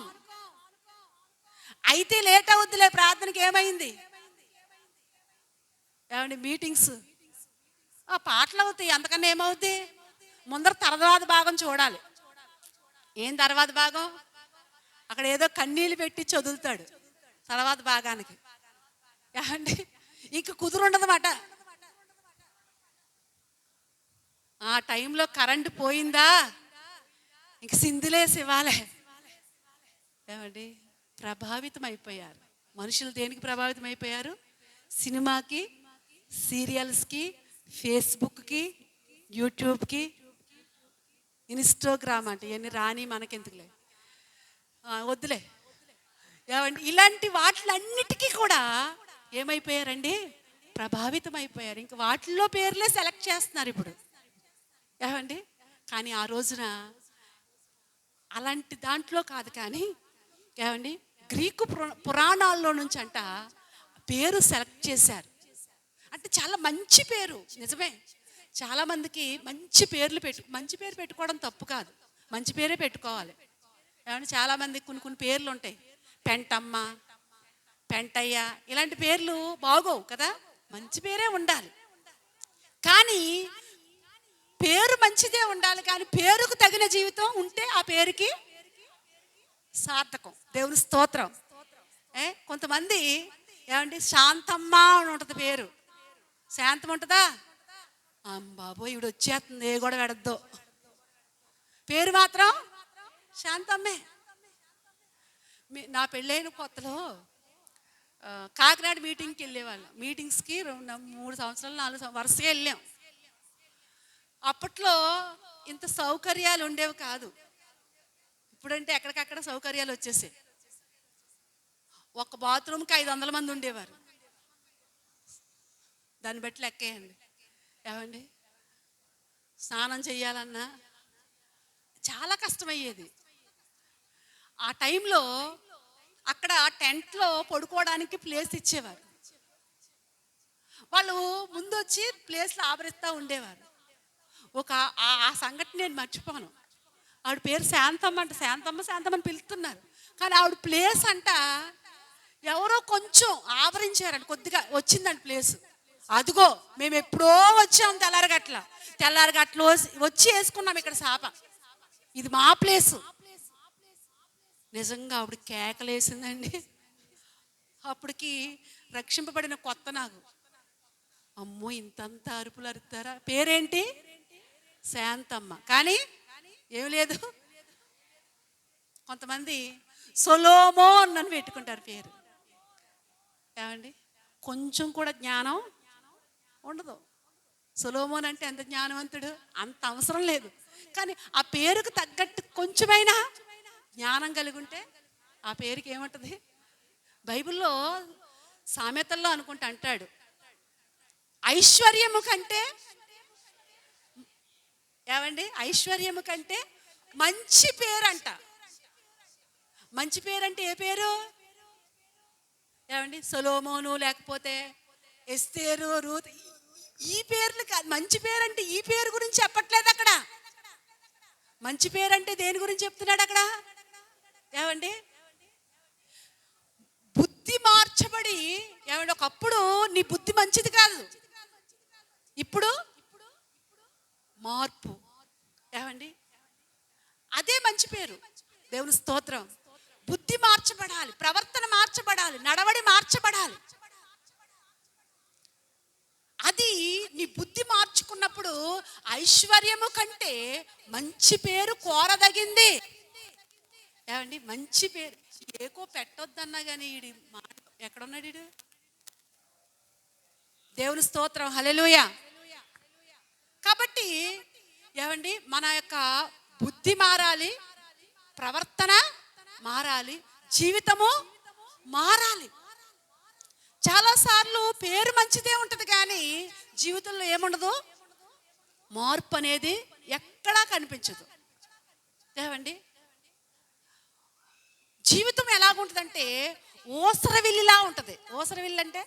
అయితే లేట్ అవుద్దిలే ప్రార్థనకి. ఏమైంది? ఏమండి మీటింగ్స్ పాటలు అవుతాయి. అంతకన్నా ఏమవుద్ది? ముందర తర్వాత భాగం చూడాలి. ఏం తర్వాత భాగం? అక్కడ ఏదో కన్నీళ్ళు పెట్టి చదువుతాడు తర్వాత భాగానికి. ఏమండి ఇంక కుదురుండదన్నమాట. ఆ టైంలో కరెంటు పోయిందా ఇంక సింధులేసి ఇవ్వాలి. ఏమండి ప్రభావితం అయిపోయారు మనుషులు. దేనికి ప్రభావితం అయిపోయారు? సినిమాకి, సీరియల్స్కి, ఫేస్బుక్కి, యూట్యూబ్కి, ఇన్స్టాగ్రామ్ అంటే ఇవన్నీ రాని మనకెందుకులే, వద్దులే. ఏమండి ఇలాంటి వాటిలన్నిటికీ కూడా ఏమైపోయారండి? ప్రభావితం అయిపోయారు. ఇంక వాటిల్లో పేర్లే సెలెక్ట్ చేస్తున్నారు ఇప్పుడు. ఏమండి కానీ ఆ రోజున అలాంటి దాంట్లో కాదు. కానీ ఏమండి గ్రీకు పురాణాల్లో నుంచి అంట పేరు సెలెక్ట్ చేశారు. అంటే చాలా మంచి పేరు. నిజమే, చాలామందికి మంచి పేరు పెట్టుకోవడం తప్పు కాదు. మంచి పేరే పెట్టుకోవాలి. ఏమంటే చాలామందికి కొన్ని పేర్లు ఉంటాయి. పెంటమ్మ, పెంటయ్య ఇలాంటి పేర్లు బాగోవు కదా. మంచి పేరే ఉండాలి. కానీ పేరు మంచిదే ఉండాలి. కానీ పేరుకు తగిన జీవితం ఉంటే ఆ పేరుకి సార్థకం. దేవుని స్తోత్రం. కొంతమంది ఏమండి శాంతమ్మ అని ఉంటుంది పేరు. శాంతం ఉంటుందా? బాబోయ్ ఈవిడ వచ్చేస్తుంది, ఏ కూడా పెడద్దు. పేరు మాత్రం శాంతమ్మే. నా పెళ్ళైన కొత్తలో కాకినాడ మీటింగ్కి వెళ్ళేవాళ్ళం. మీటింగ్స్కి 3 సంవత్సరాలు 4 వరుసగా వెళ్ళాం. అప్పట్లో ఇంత సౌకర్యాలు ఉండేవి కాదు. ఇప్పుడంటే ఎక్కడికక్కడ సౌకర్యాలు వచ్చేసాయి. ఒక బాత్రూమ్కి 500 మంది ఉండేవారు. దాన్ని బట్టి లెక్కేయండి. ఏమండి స్నానం చెయ్యాలన్నా చాలా కష్టమయ్యేది. ఆ టైంలో అక్కడ టెంట్లో పడుకోవడానికి ప్లేస్ ఇచ్చేవారు. వాళ్ళు ముందు వచ్చి ప్లేస్లో ఆవరిస్తూ ఉండేవారు. ఒక ఆ సంఘటన నేను మర్చిపోను. ఆవిడ పేరు శాంతమ్మ అంట. శాంతమ్మ శాంతమ్మ అని పిలుస్తున్నారు, కానీ ఆవిడ ప్లేస్ అంట ఎవరో కొంచెం ఆవరించారంట, కొద్దిగా వచ్చిందంట ప్లేస్. అదిగో మేము ఎప్పుడో వచ్చాం తెల్లారగట్ల వచ్చి వేసుకున్నాం ఇక్కడ శాప, ఇది మా ప్లేసు. నిజంగా ఆవిడ కేకలేసిందండి. అప్పటికి రక్షింపబడిన కొత్త నాకు, అమ్మో ఇంతంత అరుపులు అరుతారా. పేరేంటి? శాంతమ్మ. కానీ ఏం లేదు, కొంతమంది సొలోమోన్ అని పెట్టుకుంటారు పేరు. ఏమండి, కొంచెం కూడా జ్ఞానం ఉండదు. సొలోమోన్ అంటే ఎంత జ్ఞానవంతుడు, అంత అవసరం లేదు. కానీ ఆ పేరుకు తగ్గట్టు కొంచెమైనా జ్ఞానం కలిగి ఉంటే ఆ పేరుకి ఏముంటుంది? బైబిల్లో సామెతల్లో అనుకుంటా అంటాడు, ఐశ్వర్యము కంటే, ఏమండి, ఐశ్వర్యము కంటే మంచి పేరు అంట. మంచి పేరు అంటే ఏ పేరు? ఏమండి, సొలోమోను, లేకపోతే ఎస్తేరు, రూత్, ఈ పేర్లు కాదు. మంచి పేరు అంటే ఈ పేరు గురించి చెప్పట్లేదు అక్కడ. మంచి పేరు అంటే దేని గురించి చెప్తున్నాడు అక్కడ? ఏమండి, బుద్ధి మార్చబడి, ఏమండి, ఒకప్పుడు నీ బుద్ధి మంచిది కాదు, ఇప్పుడు మార్పు. ఏమండి, అదే మంచి పేరు. దేవుని స్తోత్రం. బుద్ధి మార్చబడాలి, ప్రవర్తన మార్చబడాలి, నడవడి మార్చబడాలి. అది నీ బుద్ధి మార్చుకున్నప్పుడు ఐశ్వర్యము కంటే మంచి పేరు కోరదగింది. ఏమండి, మంచి పేరు ఏకో పెట్టొద్దన్నా కానీ ఈడి ఎక్కడున్నాడు ఈడు? దేవుని స్తోత్రం, హల్లెలూయా. కాబట్టి ఏమండి, మన యొక్క బుద్ధి మారాలి, ప్రవర్తన మారాలి, జీవితము మారాలి. చాలాసార్లు పేరు మంచిదే ఉంటుంది కానీ జీవితంలో ఏముండదు, మార్పు అనేది ఎక్కడా కనిపించదు. ఏమండి, జీవితం ఎలాగుంటుందంటే ఓసరవిల్లిలా ఉంటుంది. ఓసరవిల్లి అంటే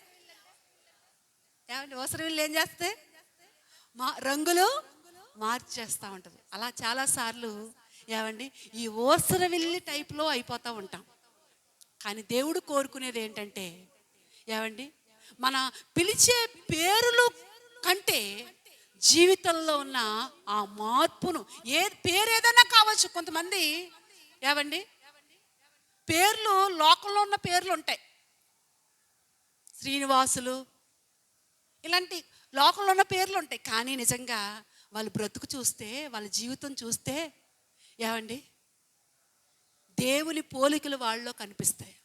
ఏమండి, ఓసరవిల్లి ఏం చేస్తే రంగులు మార్చేస్తూ ఉంటుంది. అలా చాలాసార్లు ఏమండి ఈ ఓసరవిల్లి టైప్లో అయిపోతూ ఉంటాం. కానీ దేవుడు కోరుకునేది ఏంటంటే, ఏమండి, మన పిలిచే పేరులు కంటే జీవితంలో ఉన్న ఆ మార్పును, పేరు ఏదైనా కావచ్చు. కొంతమంది ఏమండి పేర్లు లోకంలో ఉన్న పేర్లు ఉంటాయి, శ్రీనివాసులు, ఇలాంటి లోకంలో ఉన్న పేర్లు ఉంటాయి. కానీ నిజంగా వాళ్ళ బ్రతుకు చూస్తే, వాళ్ళ జీవితం చూస్తే, ఏమండి, దేవుని పోలికలు వాళ్ళలో కనిపిస్తాయి.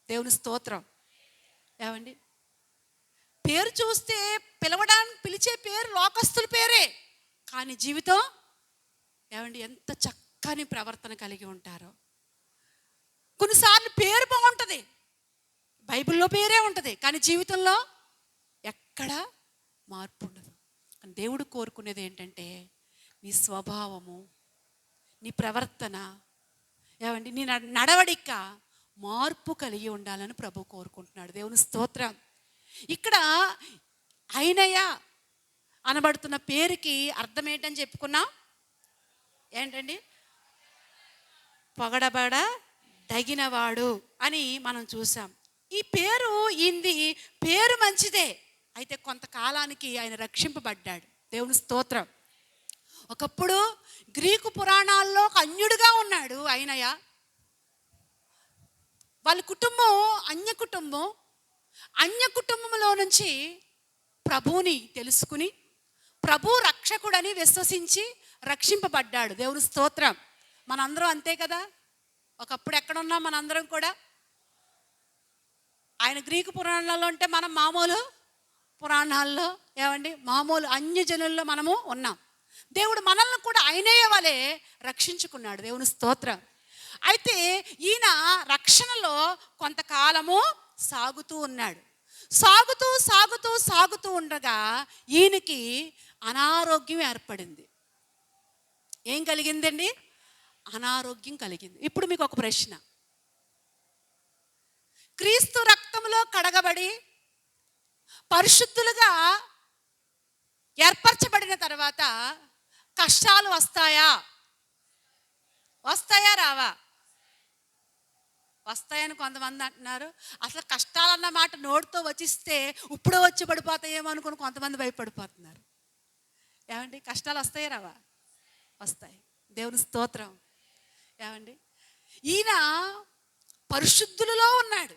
దేవుని స్తోత్రం. ఏమండి, పేరు చూస్తే పిలిచే పేరు లోకస్తుల పేరే, కానీ జీవితం ఏమండి ఎంత చక్కని ప్రవర్తన కలిగి ఉంటారో. కొన్నిసార్లు పేరు బాగుంటుంది, బైబిల్లో పేరే ఉంటుంది, కానీ జీవితంలో ఎక్కడ మార్పు ఉండదు. కానీ దేవుడు కోరుకునేది ఏంటంటే నీ స్వభావము, నీ ప్రవర్తన, ఏమండి నీ నడవడిక మార్పు కలిగి ఉండాలని ప్రభు కోరుకుంటున్నాడు. దేవుని స్తోత్రం. ఇక్కడ అయినయ్య అనబడుతున్న పేరుకి అర్థం ఏంటని చెప్పుకున్నాం? ఏంటండి? పొగడబడ తగినవాడు అని మనం చూసాం. ఈ పేరు ఇంది పేరు మంచిదే, అయితే కొంతకాలానికి ఆయన రక్షింపబడ్డాడు. దేవుని స్తోత్రం. ఒకప్పుడు గ్రీకు పురాణాల్లో ఒక అన్యుడిగా ఉన్నాడు అయినయ్య. వాళ్ళ కుటుంబం అన్య కుటుంబంలో నుంచి ప్రభువుని తెలుసుకుని ప్రభు రక్షకుడని విశ్వసించి రక్షింపబడ్డాడు. దేవుని స్తోత్రం. మనందరం అంతే కదా. ఒకప్పుడు ఎక్కడున్నాం మనందరం కూడా? ఆయన గ్రీకు పురాణాల్లో అంటే మనం మామూలు పురాణాల్లో, ఏమండి, మామూలు అన్యజనుల్లో మనము ఉన్నాం. దేవుడు మనల్ని కూడా అయినయ్య వలె రక్షించుకున్నాడు. దేవుని స్తోత్రం. అయితే ఈయన రక్షణలో కొంతకాలము సాగుతూ ఉన్నాడు. సాగుతూ ఉండగా ఈయనకి అనారోగ్యం ఏర్పడింది. ఏం కలిగిందండి? అనారోగ్యం కలిగింది. ఇప్పుడు మీకు ఒక ప్రశ్న. క్రీస్తు రక్తంలో కడగబడి పరిశుద్ధులుగా ఏర్పరచబడిన తర్వాత కష్టాలు వస్తాయా? వస్తాయా రావా? వస్తాయని కొంతమంది అంటున్నారు. అసలు కష్టాలన్న మాట నోటితో వచ్చిస్తే ఇప్పుడు వచ్చి పడిపోతాయేమో అనుకుని కొంతమంది భయపడిపోతున్నారు. ఏమండి, కష్టాలు వస్తాయా రావా? వస్తాయి. దేవుని స్తోత్రం. ఏమండి, ఈయన పరిశుద్ధులలో ఉన్నాడు,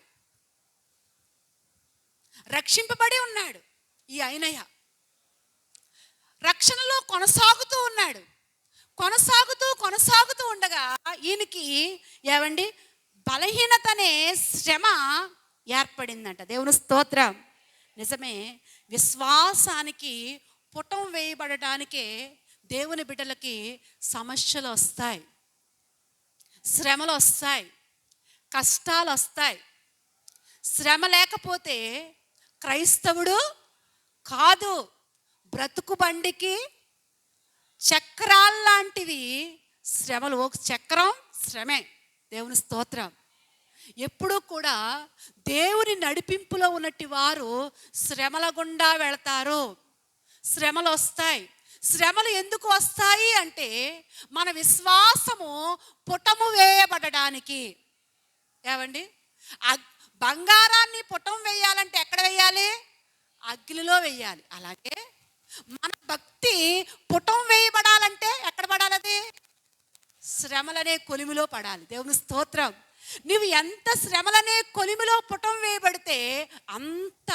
రక్షింపబడి ఉన్నాడు. ఈ అయినయ్య రక్షణలో కొనసాగుతూ ఉన్నాడు. కొనసాగుతూ ఉండగా ఈయనకి ఏమండి బలహీనతనే శ్రమ ఏర్పడిందంట. దేవుని స్తోత్రం. నిజమే, విశ్వాసానికి పుటం వేయబడటానికే దేవుని బిడ్డలకి సమస్యలు వస్తాయి, శ్రమలు వస్తాయి, కష్టాలు వస్తాయి. శ్రమ లేకపోతే క్రైస్తవుడు కాదు. బ్రతుకు బండికి చక్రాల్లాంటివి శ్రమలు. ఒక చక్రం శ్రమే. దేవుని స్తోత్రం. ఎప్పుడూ కూడా దేవుని నడిపింపులో ఉన్నటి వారు శ్రమల గుండా వెళతారు. శ్రమలు వస్తాయి. శ్రమలు ఎందుకు వస్తాయి అంటే మన విశ్వాసము పుటము వేయబడడానికి. ఏమండి, బంగారాన్ని పుటం వేయాలంటే ఎక్కడ వేయాలి? అగ్నిలో వేయాలి. అలాగే మన భక్తి పుటం వేయబడాలంటే ఎక్కడ పడాలి? అది శ్రమలనే కొలిమిలో పడాలి. దేవుని స్తోత్రం. నువ్వు ఎంత శ్రమలనే కొలిమిలో పుటం వేయబడితే అంత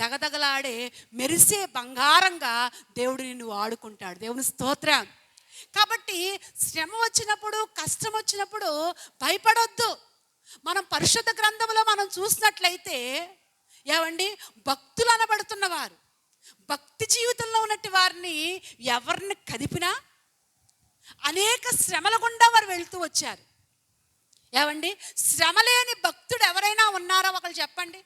దగదగలాడే మెరిసే బంగారంగా దేవుడు నిన్ను వాడుకుంటాడు. దేవుని స్తోత్రం. కాబట్టి శ్రమ వచ్చినప్పుడు, కష్టం వచ్చినప్పుడు భయపడొద్దు. మనం పరిశుద్ధ గ్రంథంలో మనం చూసినట్లయితే ఏమండి, భక్తులు అనబడుతున్నవారు, భక్తి జీవితంలో ఉన్నట్టు వారిని ఎవరిని కదిపినా అనేక శ్రమల గుండా వారు వెళ్తూ వచ్చారు. ఏమండి, శ్రమ లేని భక్తుడు ఎవరైనా ఉన్నారా? ఒకరు చెప్పండి.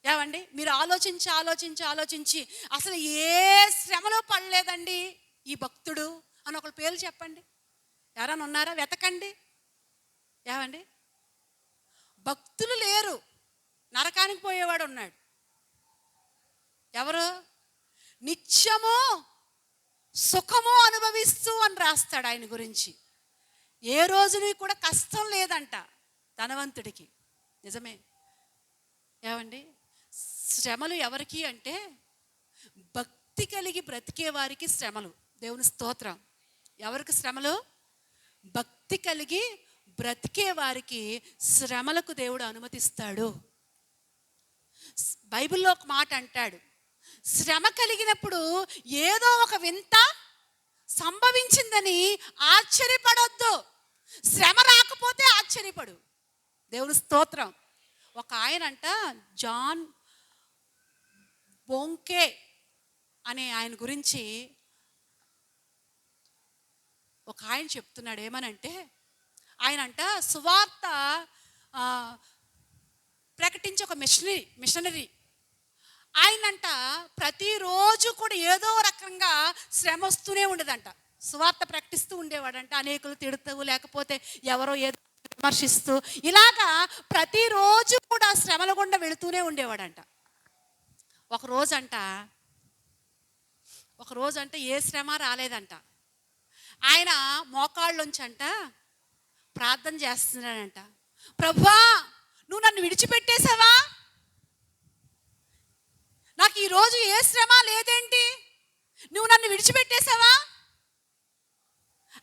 ఏమండి, మీరు ఆలోచించి అసలు ఏ శ్రమలో పడలేదండి ఈ భక్తుడు అని ఒకరు పేరు చెప్పండి. ఎవరైనా ఉన్నారా? వెతకండి. ఏమండి, భక్తులు లేరు. నరకానికి పోయేవాడు ఉన్నాడు. ఎవరు? నిత్యము సుఖము అనుభవిస్తూ అని రాస్తాడు ఆయన గురించి. ఏ రోజుని కూడా కష్టం లేదంట ధనవంతుడికి. నిజమే. ఏమండి, శ్రమలు ఎవరికి అంటే భక్తి కలిగి బ్రతికే వారికి శ్రమలు. దేవుని స్తోత్రం. ఎవరికి శ్రమలు? భక్తి కలిగి బ్రతికే వారికి శ్రమలకు దేవుడు అనుమతిస్తాడు. బైబిల్లో ఒక మాట అంటాడు, శ్రమ కలిగినప్పుడు ఏదో ఒక వింత సంభవించిందని ఆశ్చర్యపడొద్దు. శ్రమ రాకపోతే ఆశ్చర్యపడు. దేవుని స్తోత్రం. ఒక ఆయన అంట, జాన్ బోంకే అనే ఆయన గురించి ఒక ఆయన చెప్తున్నాడు. ఏమనంటే, ఆయన అంట సువార్త ప్రకటించే ఒక మిషనరీ. ఆయనంట ప్రతిరోజు కూడా ఏదో రకంగా శ్రమ వస్తూనే ఉండేదంట. సువార్త ప్రకటిస్తూ ఉండేవాడంట. అనేకులు తిడుతూ, లేకపోతే ఎవరో ఏదో విమర్శిస్తూ, ఇలాగా ప్రతిరోజు కూడా శ్రమల గుండా వెళుతూనే ఉండేవాడంట. ఒక రోజంట ఏ శ్రమ రాలేదంట. ఆయన మోకాళ్ళుంచంట ప్రార్థన చేస్తున్నాడంట, ప్రభువా నువ్వు నన్ను విడిచిపెట్టేశావా? నాకు ఈరోజు ఏ శ్రమ లేదేంటి? నువ్వు నన్ను విడిచిపెట్టేశావా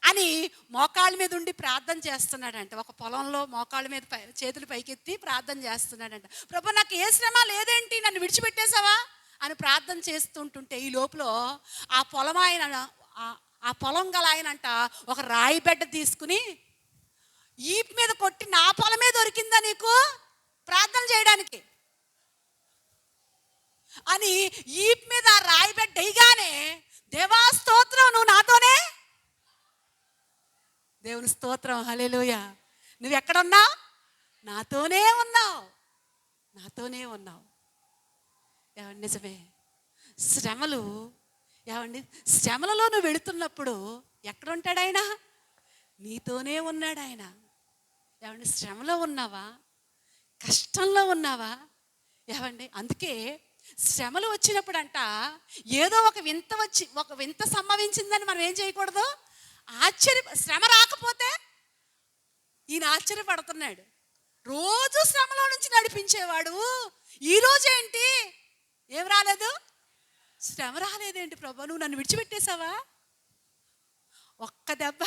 అని మోకాళ్ళ మీద ఉండి ప్రార్థన చేస్తున్నాడంట. ఒక పొలంలో మోకాళ్ళ మీద చేతులు పైకెత్తి ప్రార్థన చేస్తున్నాడంట. ప్రభు నాకు ఏ శ్రమ లేదేంటి, నన్ను విడిచిపెట్టేశావా అని ప్రార్థన చేస్తుంటుంటే ఈ లోపల ఆ పొలం గల ఆయనంట ఒక రాయి బెడ్డ తీసుకుని ఈపు మీద కొట్టి, నా పొలమే దొరికిందా నీకు ప్రార్థన చేయడానికి అని ఈపు మీద రాయి బెడ్డ వేయగానే, దేవా స్తోత్రం, నువ్వు నాతోనే. దేవుని స్తోత్రం. హల్లెలూయా. నువ్వు ఎక్కడున్నావు? నాతోనే ఉన్నావు. ఏమండి, నిజమే. శ్రమలు, ఏమండి, శ్రమలలో నువ్వు వెళుతున్నప్పుడు ఎక్కడ ఉంటాడు ఆయన? నీతోనే ఉన్నాడు ఆయన. ఏమండి, శ్రమలో ఉన్నావా? కష్టంలో ఉన్నావా? ఏమండి, అందుకే శ్రమలు వచ్చినప్పుడంట ఏదో ఒక వింత సంభవించిందని మనం ఏం చేయకూడదు, శ్రమ రాకపోతే ఈయన ఆశ్చర్యపడుతున్నాడు. రోజు శ్రమలో నుంచి నడిపించేవాడు, ఈరోజు ఏంటి ఏం రాలేదు, శ్రమ రాలేదేంటి ప్రభు, నువ్వు నన్ను విడిచిపెట్టేశావా? ఒక్క దెబ్బ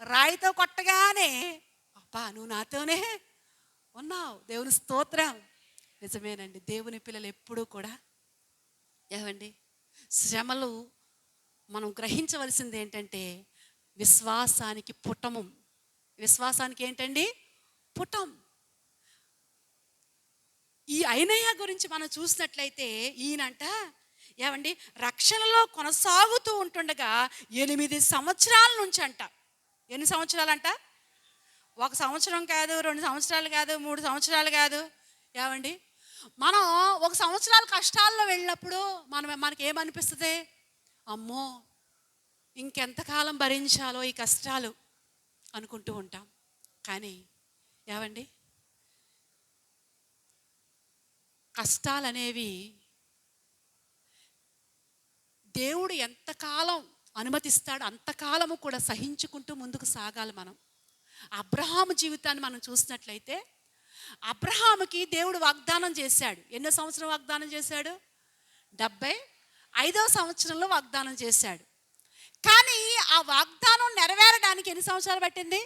రాయితో కొట్టగానే అబ్బా నువ్వు నాతోనే ఉన్నావు. దేవుని స్తోత్రం. నిజమేనండి, దేవుని పిల్లలు ఎప్పుడూ కూడా ఏమండి శ్రమలు మనం గ్రహించవలసింది ఏంటంటే విశ్వాసానికి పుటము. విశ్వాసానికి ఏంటండి పుటం. ఈ ఐనయ్య గురించి మనం చూసినట్లయితే ఈయనంట ఏమండి రక్షణలో కొనసాగుతూ ఉంటుండగా 8 సంవత్సరాల నుంచి అంట, ఎన్ని సంవత్సరాలంట, 1 సంవత్సరం కాదు, 2 సంవత్సరాలు కాదు, 3 సంవత్సరాలు కాదు. ఏమండి మనం 1 సంవత్సరాల కష్టాల్లో వెళ్ళినప్పుడు మనకి ఏమనిపిస్తుంది, అమ్మో ఇంకెంతకాలం భరించాలో ఈ కష్టాలు అనుకుంటూ ఉంటాం. కానీ ఏమండి కష్టాలు అనేవి దేవుడు ఎంతకాలం అనుమతిస్తాడు అంతకాలము కూడా సహించుకుంటూ ముందుకు సాగాలి మనం. అబ్రహాము జీవితాన్ని మనం చూసినట్లయితే అబ్రహాముకి దేవుడు వాగ్దానం చేశాడు. ఎన్నో సంవత్సరం వాగ్దానం చేశాడు? 75వ సంవత్సరంలో వాగ్దానం చేశాడు. కానీ ఆ వాగ్దానం నెరవేరడానికి ఎన్ని సంవత్సరాలు పట్టింది?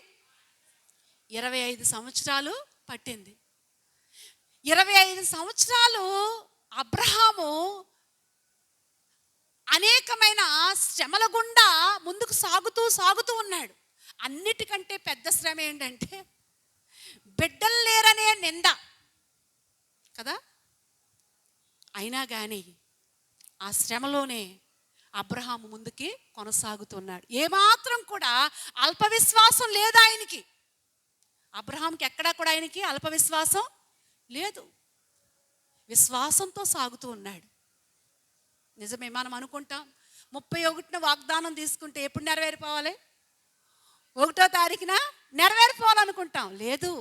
25 సంవత్సరాలు పట్టింది. 25 సంవత్సరాలు అబ్రహాము అనేకమైన శ్రమల గుండా ముందుకు సాగుతూ ఉన్నాడు. అన్నిటికంటే పెద్ద శ్రమ ఏంటంటే బిడ్డలు లేరనే నింద కదా. అయినా కానీ ఆ శ్రమలోనే అబ్రహాము ముందుకి కొనసాగుతున్నాడు. ఏమాత్రం కూడా అల్ప విశ్వాసం లేదు ఆయనకి. అబ్రహాంకి ఎక్కడా కూడా ఆయనకి అల్ప విశ్వాసం లేదు, విశ్వాసంతో సాగుతూ ఉన్నాడు. నిజమే, మనం అనుకుంటాం 31న వాగ్దానం తీసుకుంటే ఎప్పుడు నెరవేరిపోవాలి, 1వ తారీఖున నెరవేరిపోవాలనుకుంటాం. లేదు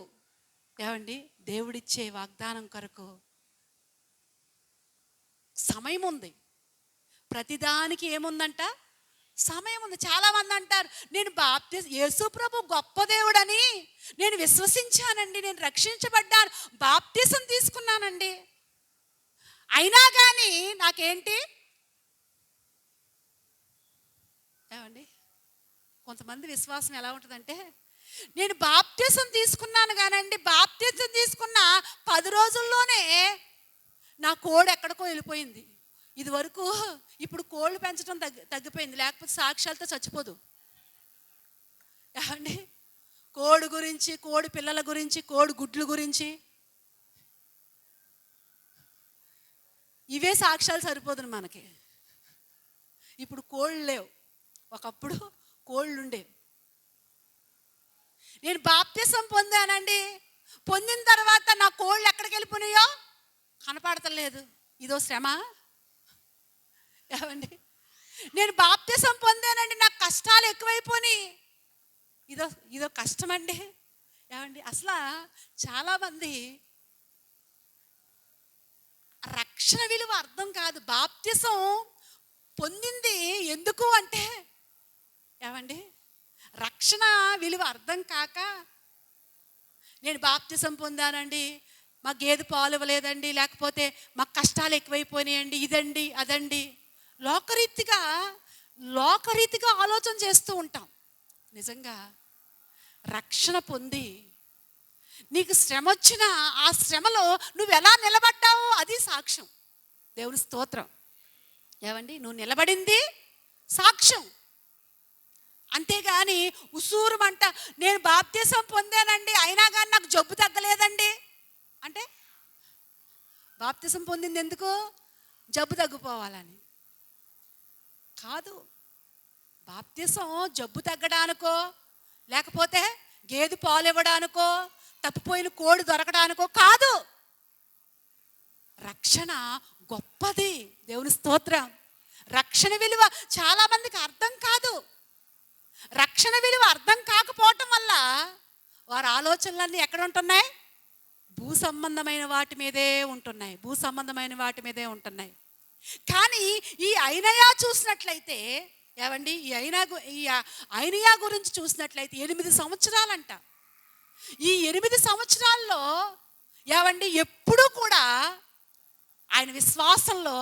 ఏమండి, దేవుడిచ్చే వాగ్దానం కొరకు సమయం ఉంది. ప్రతిదానికి ఏముందంట, సమయం ఉంది. చాలామంది అంటారు నేను యేసు ప్రభు గొప్ప దేవుడని నేను విశ్వసించానండి, నేను రక్షించబడ్డాను, బాప్తిసం తీసుకున్నానండి, అయినా కానీ నాకేంటి ఏమండి కొంతమంది విశ్వాసం ఎలా ఉంటుందంటే నేను బాప్తిసం తీసుకున్నాను కానండి, బాప్తిసం తీసుకున్న 10 రోజుల్లోనే నా కోడి ఎక్కడికో వెళ్ళిపోయింది. ఇది వరకు ఇప్పుడు కోళ్ళు పెంచడం తగ్గిపోయింది, లేకపోతే సాక్ష్యాలతో చచ్చిపోదు. ఏమండి కోడి గురించి, కోడి పిల్లల గురించి, కోడి గుడ్లు గురించి ఇవే సాక్ష్యాలు సరిపోదు మనకి. ఇప్పుడు కోళ్ళు లేవు, ఒకప్పుడు కోళ్ళు ఉండేవి. నేను బాప్తిసం పొందానండి, పొందిన తర్వాత నా కోళ్ళు ఎక్కడికి వెళ్ళిపోయినాయో కనపడతలేదు. ఇదో శ్రమ ఏమండి. నేను బాప్తిసం పొందానండి, నాకు కష్టాలు ఎక్కువైపోయినాయి, ఇదో కష్టం అండి. ఏమండి అసలు చాలామంది రక్షణ విలువ అర్థం కాదు. బాప్తిసం పొందింది ఎందుకు అంటే ఏమండి రక్షణ విలువ అర్థం కాక నేను బాప్తిసం పొందానండి, మా గేదె పాలు ఇవ్వలేదండి, లేకపోతే మాకు కష్టాలు ఎక్కువైపోయినాయండి, ఇదండి అదండి, లోకరీతిగా ఆలోచన చేస్తూ ఉంటాం. నిజంగా రక్షణ పొంది నీకు శ్రమ వచ్చినా ఆ శ్రమలో నువ్వు ఎలా నిలబడ్డావో అది సాక్ష్యం. దేవుని స్తోత్రం. ఏమండి నువ్వు నిలబడింది సాక్ష్యం. అంతేగాని ఉసూరుమంట నేను బాప్తిసం పొందానండి అయినా కానీ నాకు జబ్బు తగ్గలేదండి అంటే బాప్తిసం పొందింది ఎందుకు? జబ్బు తగ్గిపోవాలని కాదు. బాప్తిసం జబ్బు తగ్గడానికో, లేకపోతే గేదె పాలు ఇవ్వడానికో, తప్పిపోయిన కోడి దొరకడానికో కాదు. రక్షణ గొప్పది. దేవుని స్తోత్రం. రక్షణ విలువ చాలా మందికి అర్థం కాదు. రక్షణ విలువ అర్థం కాకపోవటం వల్ల వారి ఆలోచనలన్నీ ఎక్కడ ఉంటున్నాయి? భూ సంబంధమైన వాటి మీదే ఉంటున్నాయి, భూ సంబంధమైన వాటి మీదే ఉంటున్నాయి. కానీ ఈ ఐనయా చూసినట్లయితే, ఏవండి, ఈ ఐనయా గురించి చూసినట్లయితే 8 సంవత్సరాలంట. ఈ 8 సంవత్సరాల్లో ఏవండి ఎప్పుడూ కూడా ఆయన విశ్వాసంలో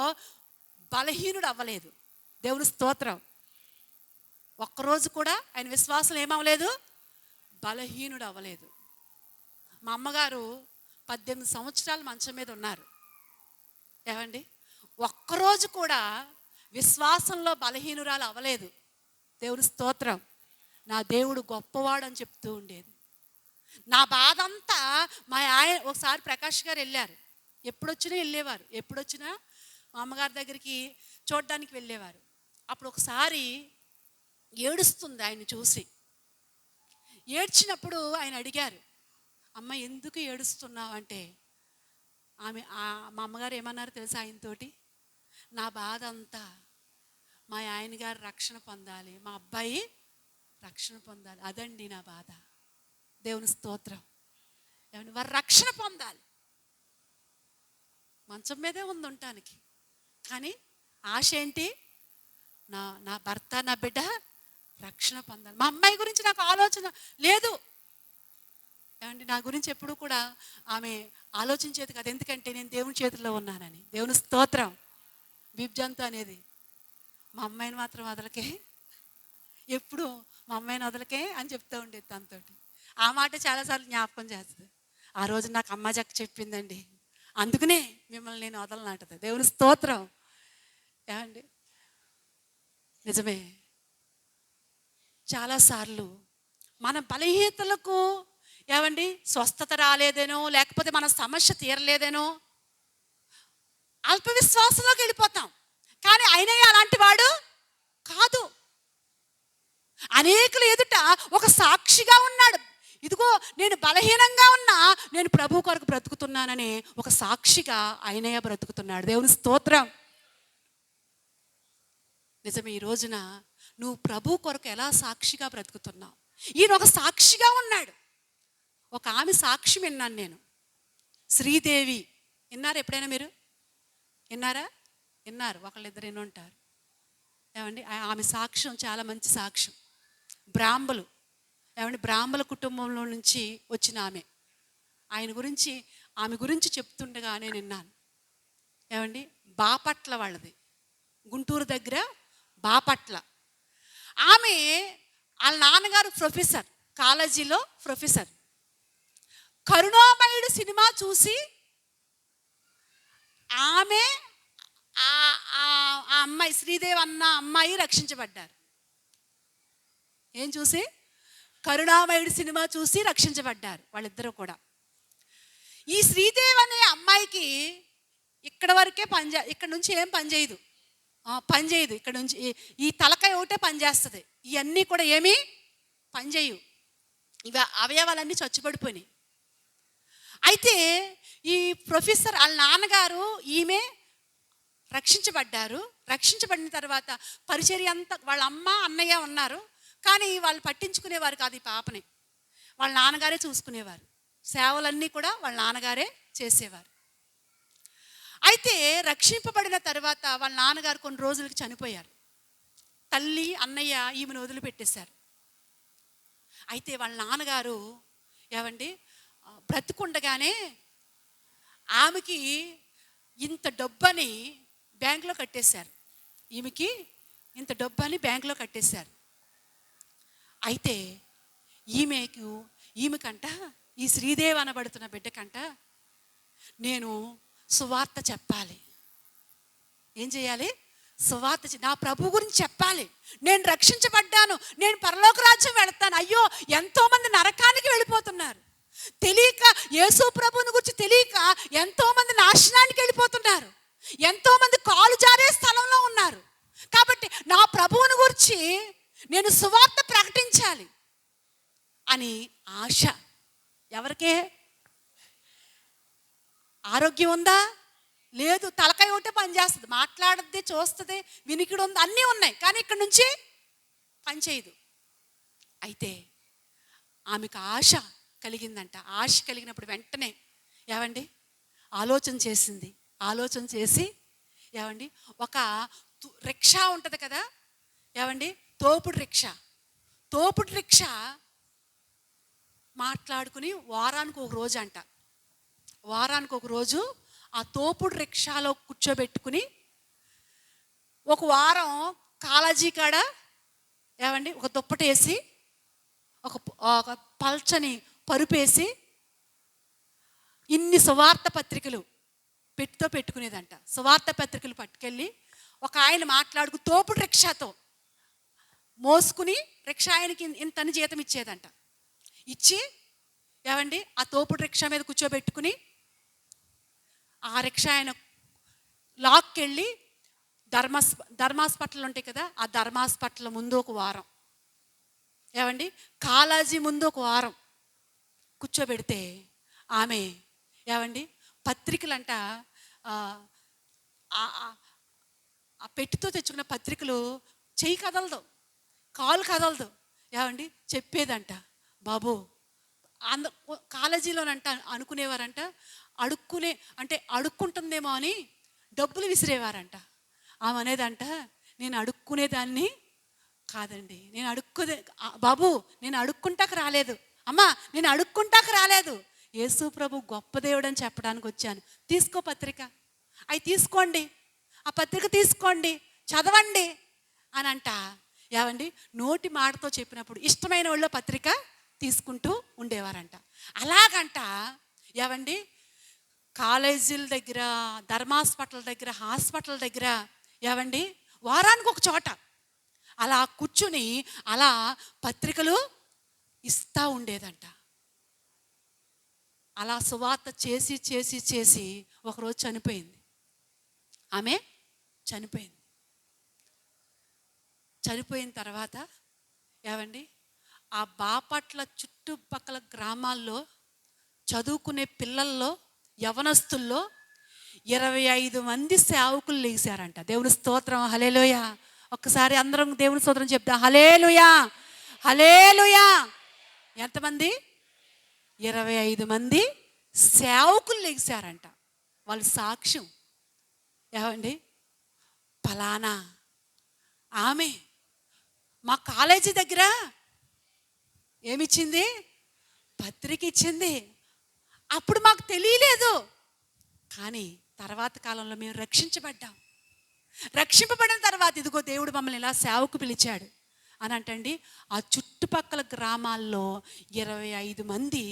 బలహీనుడు అవ్వలేదు. దేవుని స్తోత్రం. ఒక్కరోజు కూడా ఆయన విశ్వాసం ఏమవ్వలేదు, బలహీనుడు అవ్వలేదు. మా అమ్మగారు 18 సంవత్సరాలు మంచం మీద ఉన్నారు. ఏవండి ఒక్కరోజు కూడా విశ్వాసంలో బలహీనురాలు అవ్వలేదు. దేవుని స్తోత్రం. నా దేవుడు గొప్పవాడు అని చెప్తూ ఉండేది. నా బాధ అంతా మా ఆయన ఒకసారి ప్రకాష్ గారు వెళ్ళారు, ఎప్పుడొచ్చినా వెళ్ళేవారు, ఎప్పుడొచ్చినా మా అమ్మగారి దగ్గరికి చూడడానికి వెళ్ళేవారు. అప్పుడు ఒకసారి ఏడుస్తుంది ఆయన చూసి. ఏడ్చినప్పుడు ఆయన అడిగారు, అమ్మ ఎందుకు ఏడుస్తున్నావు అంటే, మా అమ్మగారు ఏమన్నారు తెలుసా ఆయనతోటి, నా బాధ అంతా మా ఆయన గారు రక్షణ పొందాలి, మా అబ్బాయి రక్షణ పొందాలి, అదండి నా బాధ. దేవుని స్తోత్రం. ఏమని వారు రక్షణ పొందాలి. మంచం మీదే ఉంది ఉండటానికి, కానీ ఆశ ఏంటి, నా భర్త నా బిడ్డ రక్షణ పొందాలి. మా అమ్మాయి గురించి నాకు ఆలోచన లేదు. ఏమండి నా గురించి ఎప్పుడు కూడా ఆమె ఆలోచించేది కాదు, ఎందుకంటే నేను దేవుని చేతుల్లో ఉన్నానని. దేవుని స్తోత్రం. బిబ్జంతు అనేది మా అమ్మాయిని మాత్రం వదలకే, ఎప్పుడు మా అమ్మాయిని వదలకే అని చెప్తూ ఉండేది తనతో. ఆ మాట చాలాసార్లు జ్ఞాపకం చేస్తుంది. ఆ రోజు నాకు అమ్మ జక్క చెప్పిందండి, అందుకనే మిమ్మల్ని నేను వదలనంటది. దేవుని స్తోత్రం. ఏమండి నిజమే, చాలాసార్లు మన బలహీనతలకు ఏమండి స్వస్థత రాలేదేనో, లేకపోతే మన సమస్య తీరలేదేనో అల్ప విశ్వాసంలోకి వెళ్ళిపోతాం. కానీ ఆయన అలాంటి వాడు కాదు. అనేకుల ఎదుట ఒక సాక్షిగా ఉన్నాడు. ఇదిగో నేను బలహీనంగా ఉన్నా నేను ప్రభు కొరకు బ్రతుకుతున్నానని ఒక సాక్షిగా ఆయనయ్య బ్రతుకుతున్నాడు. దేవుని స్తోత్రం. నిజమే, ఈ రోజున నువ్వు ప్రభు కొరకు ఎలా సాక్షిగా బ్రతుకుతున్నావు? ఈయన ఒక సాక్షిగా ఉన్నాడు. ఒక ఆమె సాక్షి విన్నాను నేను, శ్రీదేవి. విన్నారా ఎప్పుడైనా మీరు? విన్నారా? విన్నారు, ఒకళ్ళిద్దరు విని ఉంటారు. ఏమండి ఆమె సాక్ష్యం చాలా మంచి సాక్ష్యం. బ్రాహ్మలు, ఏమండి బ్రాహ్మల కుటుంబంలో నుంచి వచ్చిన ఆమె. ఆమె గురించి చెప్తుండగా నేను విన్నాను. ఏమండి బాపట్ల వాళ్ళది, గుంటూరు దగ్గర బాపట్ల. ఆమె వాళ్ళ నాన్నగారు ప్రొఫెసర్, కాలేజీలో ప్రొఫెసర్. కరుణామయుడు సినిమా చూసి ఆమె ఆ అమ్మాయి శ్రీదేవి అన్న అమ్మాయి రక్షించబడ్డారు. ఏం చూసి? కరుణామయుడు సినిమా చూసి రక్షించబడ్డారు వాళ్ళిద్దరూ కూడా. ఈ శ్రీదేవి అనే అమ్మాయికి ఇక్కడ వరకే ఇక్కడ నుంచి ఏం పని చేయదు. ఇక్కడ నుంచి ఈ తలకాయ ఒకటే పనిచేస్తుంది, ఇవన్నీ కూడా ఏమీ పనిచేయవు. ఇవి అవయవాలన్నీ చచ్చుబడిపోయినాయి. అయితే ఈ ప్రొఫెసర్ వాళ్ళ నాన్నగారు ఈమె రక్షించబడ్డారు. రక్షించబడిన తర్వాత పరిచర్య అంతా వాళ్ళ అమ్మ అన్నయ్య ఉన్నారు, కానీ వాళ్ళు పట్టించుకునేవారు కాదు. ఈ పాపని వాళ్ళ నాన్నగారే చూసుకునేవారు. సేవలన్నీ కూడా వాళ్ళ నాన్నగారే చేసేవారు. అయితే రక్షింపబడిన తర్వాత వాళ్ళ నాన్నగారు కొన్ని రోజులకి చనిపోయారు. తల్లి అన్నయ్య ఈమెను వదిలిపెట్టేశారు. అయితే వాళ్ళ నాన్నగారు ఏమండి బ్రతుకుండగానే ఆమెకి ఇంత డబ్బని బ్యాంకులో కట్టేశారు. ఈమెకి ఇంత డబ్బని బ్యాంకులో కట్టేశారు. అయితే ఈమెకంట, ఈ శ్రీదేవి అనబడుతున్న బిడ్డకంట, నేను సువార్త చెప్పాలి. ఏం చేయాలి? సువార్త, నా ప్రభు గురించి చెప్పాలి. నేను రక్షించబడ్డాను, నేను పరలోక రాజ్యం వెళతాను. అయ్యో ఎంతోమంది నరకానికి వెళ్ళిపోతున్నారు, తెలియక యేసు ప్రభువుని గురించి తెలియక ఎంతోమంది నాశనానికి వెళ్ళిపోతున్నారు, ఎంతోమంది కాలు జారే స్థలంలో ఉన్నారు. కాబట్టి నా ప్రభువుని గురించి నేను సువార్త ప్రకటించాలి అని ఆశ. ఎవరికే? ఆరోగ్యం ఉందా? లేదు. తలకాయ ఒకటే పనిచేస్తుంది, మాట్లాడద్ది, చూస్తుంది, వినికిడి ఉంది, అన్నీ ఉన్నాయి, కానీ ఇక్కడ నుంచి పనిచేయదు. అయితే ఆమెకు ఆశ కలిగిందంట. ఆశ కలిగినప్పుడు వెంటనే ఏమండి ఆలోచన చేసింది. ఆలోచన చేసి ఏమండి ఒక రిక్షా ఉంటుంది కదా, ఏమండి తోపుడు రిక్షా. తోపుడు రిక్షా మాట్లాడుకుని వారానికి ఒక రోజు అంట, వారానికి ఒక రోజు ఆ తోపుడు రిక్షాలో కూర్చోబెట్టుకుని ఒక వారం కాలేజీ కాడ ఏమండి ఒక దుప్పటేసి ఒక పల్చని పరుపేసి ఇన్ని సువార్త పత్రికలు పెట్టుకునేదంట. సువార్త పత్రికలు పట్టుకెళ్ళి ఒక ఆయన మాట్లాడుకు తోపుడు రిక్షాతో మోసుకుని రిక్షా ఆయనకి ఇంతని జీతం ఇచ్చేదంట. ఇచ్చి ఏమండి ఆ తోపుడు రిక్షా మీద కూర్చోబెట్టుకుని ఆ రిక్షా ఆయన లాక్కెళ్ళి ధర్మాస్పటల్ ఉంటాయి కదా, ఆ ధర్మాస్పటల్ ముందు ఒక వారం, ఏమండి కాలేజీ ముందు ఒక వారం కూర్చోబెడితే ఆమె ఏమండి పత్రికలంట ఆ పెట్టితో తెచ్చుకున్న పత్రికలు చెయ్యి కదలదు, కాలు కదలదు, ఏమండి చెప్పేదంట. బాబు కాలేజీలోనంట అనుకునేవారంట అడుక్కుంటుందేమో అని డబ్బులు విసిరేవారంట. ఆమె అనేదంట, నేను అడుక్కునేదాన్ని కాదండి, బాబు నేను అడుక్కుంటాకు రాలేదు, అమ్మా నేను అడుక్కుంటాకు రాలేదు, యేసు ప్రభు గొప్ప దేవుడు అని చెప్పడానికి వచ్చాను. తీసుకో పత్రిక, అవి తీసుకోండి, ఆ పత్రిక తీసుకోండి, చదవండి అని అంట. ఏమండి నోటి మాటతో చెప్పినప్పుడు ఇష్టమైన వాళ్ళు పత్రిక తీసుకుంటూ ఉండేవారంట. అలాగంట ఏమండి కాలేజీల దగ్గర, ధర్మాస్పటల్ దగ్గర, హాస్పిటల్ దగ్గర ఏమండి వారానికి ఒక చోట అలా కూర్చుని అలా పత్రికలు ఇస్తూ ఉండేదంట. అలా సువార్త చేసి చేసి చేసి ఒకరోజు చనిపోయింది. ఆమె చనిపోయింది. చనిపోయిన తర్వాత ఏమండి ఆ బాపట్ల చుట్టుపక్కల గ్రామాల్లో చదువుకునే పిల్లల్లో యవనస్తుల్లో 25 మంది సేవకులు లేచారంట. దేవుని స్తోత్రం, హల్లెలూయా. ఒక్కసారి అందరం దేవుని స్తోత్రం చెప్తాం, హల్లెలూయా హల్లెలూయా. ఎంతమంది? 25 మంది సేవకులు లేచారంట. వాళ్ళ సాక్ష్యం ఏమండి ఫలానా ఆమె మా కాలేజీ దగ్గర ఏమిచ్చింది? పత్రిక ఇచ్చింది. అప్పుడు మాకు తెలియలేదు, కానీ తర్వాత కాలంలో మేము రక్షించబడ్డాం. రక్షింపబడిన తర్వాత ఇదిగో దేవుడు మమ్మల్ని ఇలా సేవకు పిలిచాడు అని అంటండి. ఆ చుట్టుపక్కల గ్రామాల్లో 25 మంది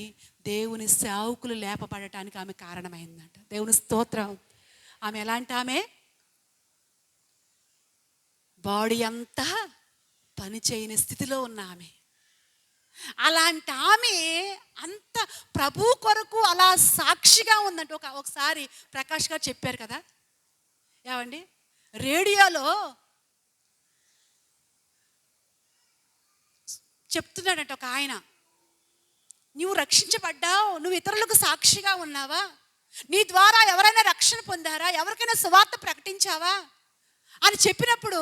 దేవుని సేవకులు లేపబడటానికి ఆమె కారణమైందంట. దేవుని స్తోత్రం. ఆమె ఎలాంటి ఆమె? బాడీ అంతా పని చేయని స్థితిలో ఉన్న ఆమె. అలాంటి ఆమె అంత ప్రభు కొరకు అలా సాక్షిగా ఉందంటే ఒకసారి ప్రకాష్ గారు చెప్పారు కదా, ఏమండి రేడియోలో చెప్తున్నాడంట ఒక ఆయన, నువ్వు రక్షించబడ్డావు, నువ్వు ఇతరులకు సాక్షిగా ఉన్నావా, నీ ద్వారా ఎవరైనా రక్షణ పొందారా, ఎవరికైనా సువార్త ప్రకటించావా అని చెప్పినప్పుడు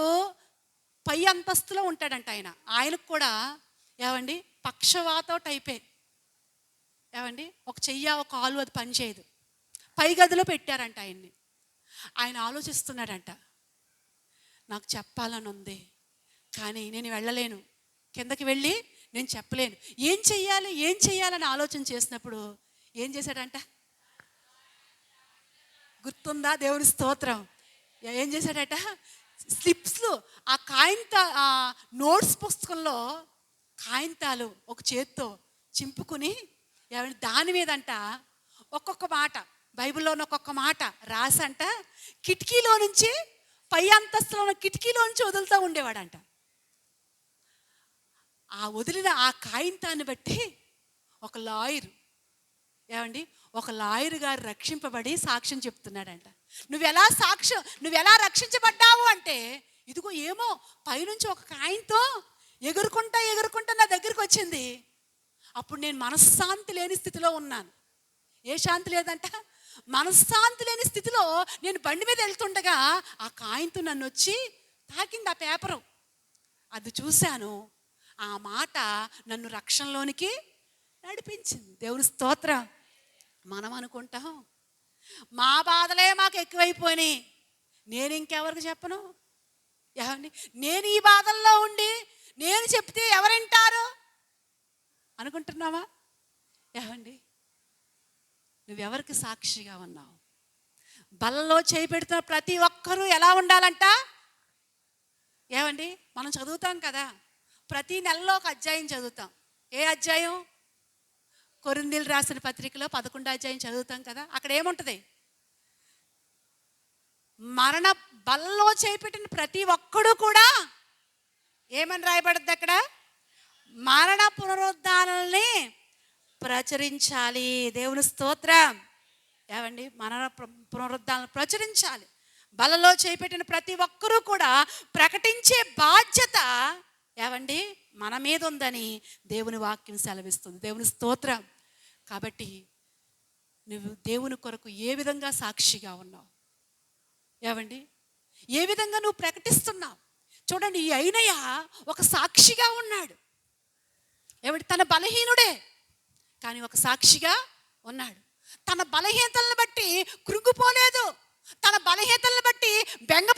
పై అంతస్తులో ఉంటాడంట ఆయన. ఆయనకు కూడా ఏమండి పక్షవాతం టైపే, ఏమండి ఒక చెయ్య ఒక కాలు అది పనిచేయదు. పై గదిలో పెట్టారంట ఆయన్ని. ఆయన ఆలోచిస్తున్నాడంట, నాకు చెప్పాలని ఉంది కానీ నేను వెళ్ళలేను, కిందకి వెళ్ళి నేను చెప్పలేను, ఏం చెయ్యాలని ఆలోచన చేసినప్పుడు ఏం చేశాడంట? గుర్తుందా? దేవుని స్తోత్రం. ఏం చేశాడట? స్లిప్స్లు ఆ నోట్స్ పుస్తకంలో కాయింతాలు ఒక చేత్తో చింపుకుని దాని మీదంట ఒక్కొక్క మాట, బైబిల్లోని ఒక్కొక్క మాట రాసంట కిటికీలో నుంచి, పై అంతస్తులో ఉన్న కిటికీలో నుంచి వదులుతూ ఉండేవాడంట. ఆ వదిలిన ఆ కాయింతాన్ని బట్టి ఒక లాయర్ గారు రక్షింపబడి సాక్ష్యం చెప్తున్నాడంట. నువ్వు ఎలా రక్షించబడ్డావు అంటే, ఇదిగో ఏమో పైనుంచి ఒక కాయంతో ఎగురుకుంటా నా దగ్గరికి వచ్చింది. అప్పుడు నేను మనశ్శాంతి లేని స్థితిలో ఉన్నాను. ఏ శాంతి లేదంట? మనశ్శాంతి లేని స్థితిలో నేను బండి మీద వెళ్తుండగా ఆ కాయంతో నన్ను వచ్చి తాకింది ఆ పేపరు. అది చూశాను. ఆ మాట నన్ను రక్షణలోనికి నడిపించింది. దేవుని స్తోత్రం. మనం అనుకుంటాం మా బాధలే మాకు ఎక్కువైపోయినాయి, నేను ఇంకెవరికి చెప్పను. ఏమండి, నేను ఈ బాధల్లో ఉండి నేను చెప్తే ఎవరింటారు అనుకుంటున్నావా? ఏమండి, నువ్వెవరికి సాక్షిగా ఉన్నావు? బలలో చేయి పెడుతున్న ప్రతి ఒక్కరూ ఎలా ఉండాలంట? ఏమండి, మనం చదువుతాం కదా, ప్రతి నెలలో ఒక అధ్యాయం చదువుతాం. ఏ అధ్యాయం? కొరింథీయులు రాసిన పత్రికలో 11వ అధ్యాయం చదువుతాం కదా. అక్కడ ఏముంటుంది? మరణ బలలో చేపెట్టిన ప్రతి ఒక్కడు కూడా ఏమని రాయబడుద్ది అక్కడ? మరణ పునరుద్ధానాల్ని ప్రచురించాలి. దేవుని స్తోత్రం. ఏమండి, మరణ పునరుద్ధానాలను ప్రచురించాలి. బలలో చేపెట్టిన ప్రతి ఒక్కరూ కూడా ప్రకటించే బాధ్యత ఏమండి మన మీద ఉందని దేవుని వాక్యం సెలవిస్తుంది. దేవుని స్తోత్రం. కాబట్టి నువ్వు దేవుని కొరకు ఏ విధంగా సాక్షిగా ఉన్నావు? ఏమండి, ఏ విధంగా నువ్వు ప్రకటిస్తున్నావు? చూడండి, ఈ అయినయ్య ఒక సాక్షిగా ఉన్నాడు. ఏమిటి? తన బలహీనుడే కానీ ఒక సాక్షిగా ఉన్నాడు. తన బలహీనతలను బట్టి కృంగిపోలేదు, తన బలహీనతలను బట్టి బెంగ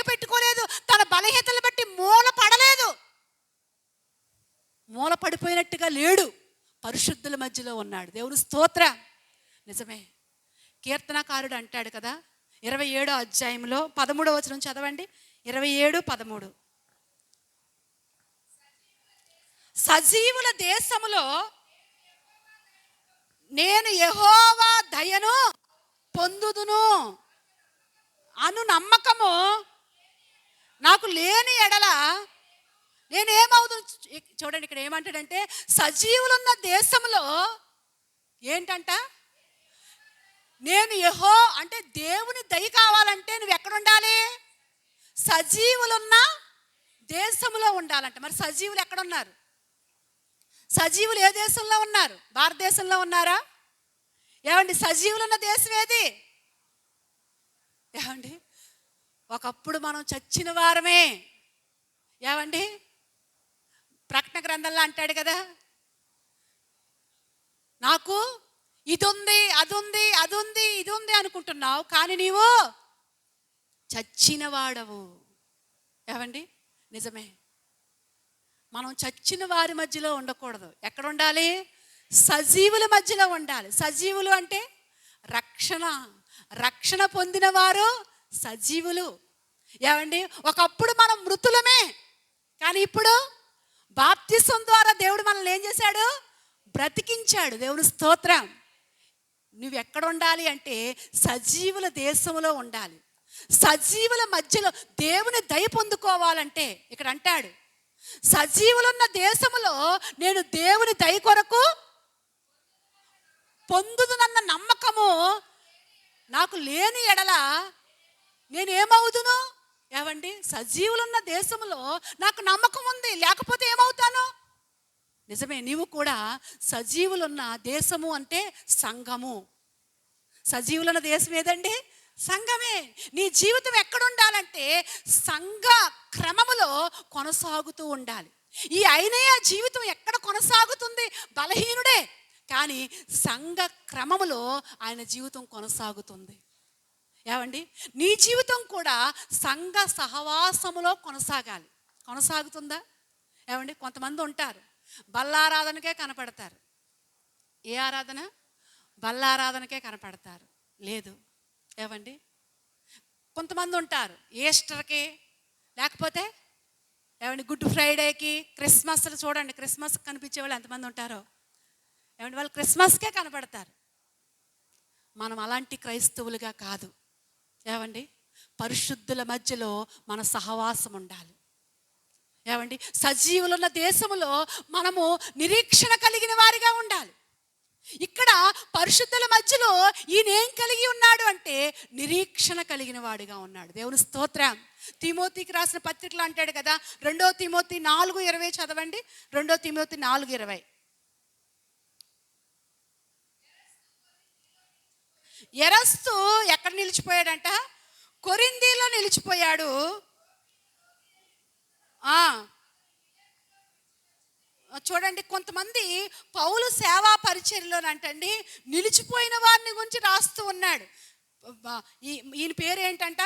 పెట్టుకోలేదు, తన బలహీనతలను బట్టి మూల పడలేదు, మూల పడిపోయినట్టుగా లేడు, పరిశుద్ధుల మధ్యలో ఉన్నాడు. దేవుని స్తోత్రం. నిజమే, కీర్తనకారుడు అంటాడు కదా, 27వ అధ్యాయంలో 13వ వచనం చదవండి. 27:13. సజీవుల దేశములో నేను యెహోవా దయను పొందుదును అను నమ్మకము నాకు లేని ఎడల నేనేమవుదును. చూడండి, ఇక్కడ ఏమంటాడంటే సజీవులున్న దేశంలో ఏంటంట? నేను అంటే దేవుని దయ కావాలంటే నువ్వు ఎక్కడ ఉండాలి? సజీవులున్న దేశంలో ఉండాలంట. మరి సజీవులు ఎక్కడున్నారు? సజీవులు ఏ దేశంలో ఉన్నారు? భారతదేశంలో ఉన్నారా? ఏమండి, సజీవులు ఉన్న దేశం ఏది? ఏమండి, ఒకప్పుడు మనం చచ్చిన వారమే. ఏమండి, ప్రకటన గ్రంథంలో అంటాడు కదా, నాకు ఇది ఉంది, అది ఉంది, అది ఉంది, ఇది ఉంది అనుకుంటున్నావు, కానీ నీవు చచ్చిన వాడవు. ఏమండి, నిజమే. మనం చచ్చిన వారి మధ్యలో ఉండకూడదు. ఎక్కడ ఉండాలి? సజీవుల మధ్యలో ఉండాలి. సజీవులు అంటే రక్షణ పొందిన వారు సజీవులు. ఏమండి, ఒకప్పుడు మనం మృతులమే, కానీ ఇప్పుడు బాప్తిసం ద్వారా దేవుడు మనల్ని ఏం చేశాడు? బ్రతికించాడు. దేవుని స్తోత్రం. నువ్వు ఎక్కడ ఉండాలి అంటే సజీవుల దేశంలో ఉండాలి. సజీవుల మధ్యలో దేవుని దయ పొందుకోవాలంటే ఇక్కడ అంటాడు, సజీవులున్న దేశంలో నేను దేవుని దయ కొరకు పొందుదునన్న నమ్మకము నాకు లేని ఎడల నేనేమవుదును? ఏమండి, సజీవులున్న దేశంలో నాకు నమ్మకం ఉంది, లేకపోతే ఏమవుతాను? నిజమే, నీవు కూడా సజీవులున్న దేశము అంటే సంఘము. సజీవులున్న దేశం ఏదండి? సంఘమే. నీ జీవితం ఎక్కడ ఉండాలంటే సంఘ క్రమములో కొనసాగుతూ ఉండాలి. ఈ అయినయ్య జీవితం ఎక్కడ కొనసాగుతుంది? బలహీనుడే, కానీ సంఘ క్రమములో ఆయన జీవితం కొనసాగుతుంది. ఏమండి, నీ జీవితం కూడా సంఘ సహవాసములో కొనసాగాలి. కొనసాగుతుందా? ఏమండి, కొంతమంది ఉంటారు బల్లారాధనకే కనపడతారు. ఏ ఆరాధన? బల్లారాధనకే కనపడతారు. లేదు. ఏమండి, కొంతమంది ఉంటారు ఈస్టర్కి, లేకపోతే ఏమండి గుడ్ ఫ్రైడేకి, క్రిస్మస్లు. చూడండి, క్రిస్మస్ కనిపించే వాళ్ళు ఎంతమంది ఉంటారో. ఏమండి, వాళ్ళు క్రిస్మస్కే కనపడతారు. మనం అలాంటి క్రైస్తవులుగా కాదు. ఏమండి, పరిశుద్ధుల మధ్యలో మన సహవాసం ఉండాలి. ఏమండి, సజీవులున్న దేశంలో మనము నిరీక్షణ కలిగిన వారిగా ఉండాలి. ఇక్కడ పరిశుద్ధుల మధ్యలో ఈయన ఏం కలిగి ఉన్నాడు అంటే నిరీక్షణ కలిగిన వాడిగా ఉన్నాడు. దేవుని స్తోత్రం. తిమోతికి రాసిన పత్రికలో అంటాడు కదా, 2 తిమోతి 4:20 చదవండి. 2 తిమోతి 4:20. ఎరస్తు ఎక్కడ నిలిచిపోయాడంట? కొరింథీలో నిలిచిపోయాడు. చూడండి, కొంతమంది పౌలు సేవా పరిచర్యలోనంటండి నిలిచిపోయిన వారిని గురించి రాస్తూ ఉన్నాడు. ఈయన పేరు ఏంటంట?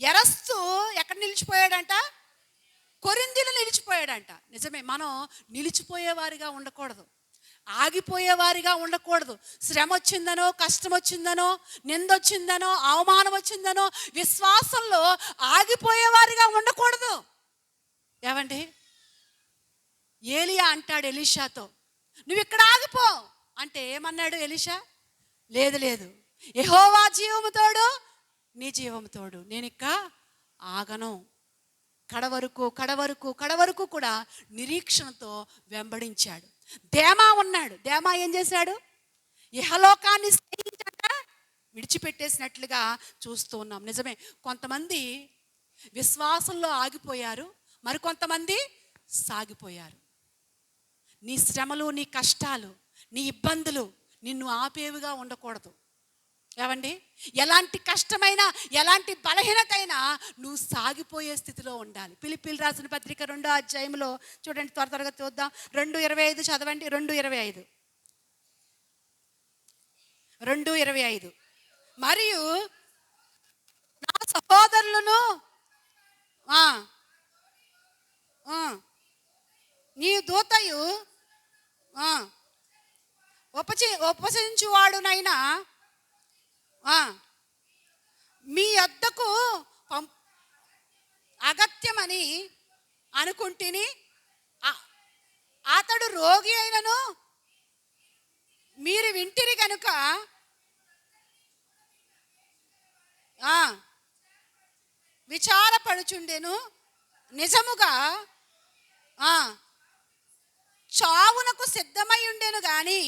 ఎరస్తు. ఎక్కడ నిలిచిపోయాడంట? కొరింథీలో నిలిచిపోయాడంట. నిజమే, మనం నిలిచిపోయేవారిగా ఉండకూడదు, ఆగిపోయేవారిగా ఉండకూడదు. శ్రమ వచ్చిందనో, కష్టం వచ్చిందనో, నిందొచ్చిందనో, అవమానం వచ్చిందనో విశ్వాసంలో ఆగిపోయేవారిగా ఉండకూడదు. ఏమండి, ఏలియా అంటాడు ఎలీషాతో, నువ్వు ఇక్కడ ఆగిపో అంటే ఏమన్నాడు ఎలీషా? లేదు లేదు, యెహోవా జీవము తోడు, నీ జీవము తోడు, నేను ఇక ఆగను. కడవరకు కూడా నిరీక్షణతో వెంబడించాడు. దేమా ఉన్నాడు. దేమా ఏం చేశాడు? ఇహలోకాన్ని విడిచిపెట్టేసినట్లుగా చూస్తూ ఉన్నాం. నిజమే, కొంతమంది విశ్వాసంలో ఆగిపోయారు, మరికొంతమంది సాగిపోయారు. నీ శ్రమలు, నీ కష్టాలు, నీ ఇబ్బందులు నిన్ను ఆపేవిగా ఉండకూడదు. ఏమండి, ఎలాంటి కష్టమైనా, ఎలాంటి బలహీనత అయినా నువ్వు సాగిపోయే స్థితిలో ఉండాలి. ఫిలిప్పీయులకు రాసిన పత్రిక 2వ అధ్యాయంలో చూడండి, త్వరగా చూద్దాం. 2:25 చదవండి. 2:25 మరియు నా సహోదరులను నీ దూతయు ఉపసించువాడునైనా మీ వద్దకు అగత్యమని అనుకుంటుని, అతడు రోగి అయినను మీరు వింటిరి కనుక విచారపడుచుండెను. నిజముగా చావునకు సిద్ధమై ఉండెను గాని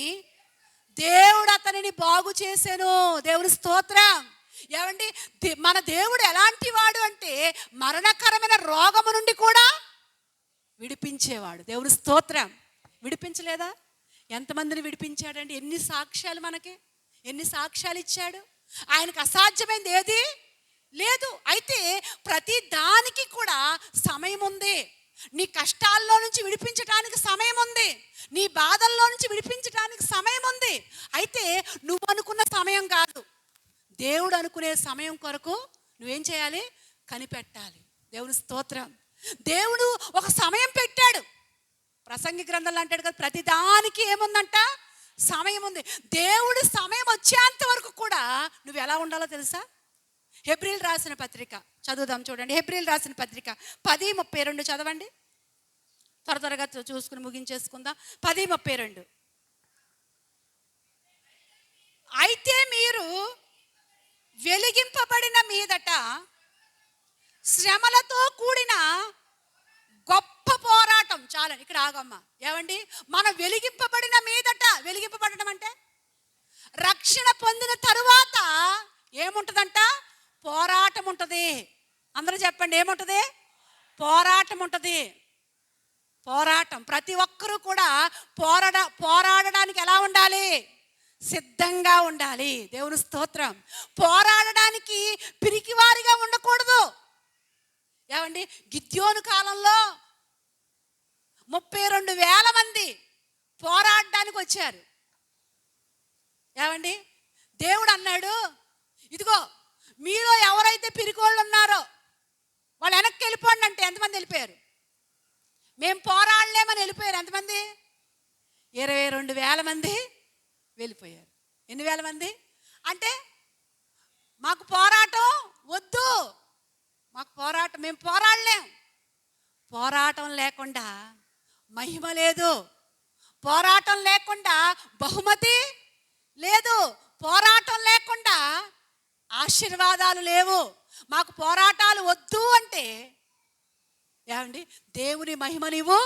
దేవుడు అతనిని బాగు చేసెను. దేవుని స్తోత్రం. ఏమండి, మన దేవుడు ఎలాంటి వాడు అంటే మరణకరమైన రోగము నుండి కూడా విడిపించేవాడు. దేవుని స్తోత్రం. విడిపించలేదా? ఎంతమందిని విడిపించాడండి? ఎన్ని సాక్ష్యాలు, మనకి ఎన్ని సాక్ష్యాలు ఇచ్చాడు. ఆయనకు అసాధ్యమైంది ఏది లేదు. అయితే ప్రతి దానికి కూడా సమయం ఉంది. నీ కష్టాల్లో నుంచి విడిపించడానికి సమయం ఉంది, నీ బాధల్లో నుంచి విడిపించడానికి సమయం ఉంది. అయితే నువ్వు అనుకున్న సమయం కాదు, దేవుడు అనుకునే సమయం కొరకు నువ్వేం చేయాలి? కనిపెట్టాలి. దేవుని స్తోత్రం. దేవుడు ఒక సమయం పెట్టాడు. ప్రసంగి గ్రంథంలో అంటాడు కదా, ప్రతిదానికి ఏముందంట? సమయం ఉంది. దేవుడి సమయం వచ్చేంత వరకు కూడా నువ్వు ఎలా ఉండాలో తెలుసా? హెబ్రీయులకు రాసిన పత్రిక చదువుదాం, చూడండి. హెబ్రీయులకు రాసిన పత్రిక 10:32 చదవండి. త్వరగా చూసుకుని ముగించేసుకుందాం. 10:32. అయితే మీరు వెలిగింపబడిన మీదట శ్రమలతో కూడిన గొప్ప పోరాటం. చాలండి, ఇక్కడ ఆగమ్మా. ఏమండి, మనం వెలిగింపబడిన మీదట, వెలిగింపబడడం అంటే రక్షణ పొందిన తరువాత ఏముంటుందంట? పోరాటం ఉంటుంది. అందరూ చెప్పండి, ఏముంటుంది? పోరాటం ఉంటుంది. పోరాటం. ప్రతి ఒక్కరూ కూడా పోరాడడానికి ఎలా ఉండాలి? సిద్ధంగా ఉండాలి. దేవుని స్తోత్రం. పోరాడడానికి పిరికివారిగా ఉండకూడదు. ఏమండి, గిద్యోను కాలంలో 32,000 మంది పోరాడడానికి వచ్చారు. ఏమండి, దేవుడు అన్నాడు, ఇదిగో మీలో ఎవరైతే పిరికోళ్ళు ఉన్నారో వాళ్ళు వెనక్కి వెళ్ళిపోండి అంటే ఎంతమంది వెళ్ళిపోయారు? మేము పోరాడలేమని వెళ్ళిపోయారు. ఎంతమంది? 22,000 మంది వెళ్ళిపోయారు. ఎన్ని వేల మంది అంటే, మాకు పోరాటం వద్దు, మాకు పోరాటం, మేము పోరాడలేం. పోరాటం లేకుండా మహిమ లేదు, పోరాటం లేకుండా బహుమతి లేదు, పోరాటం లేకుండా ఆశీర్వాదాలు లేవు. మాకు పోరాటాలు వద్దు అంటే ఏమండి, దేవుని మహిమ నీవు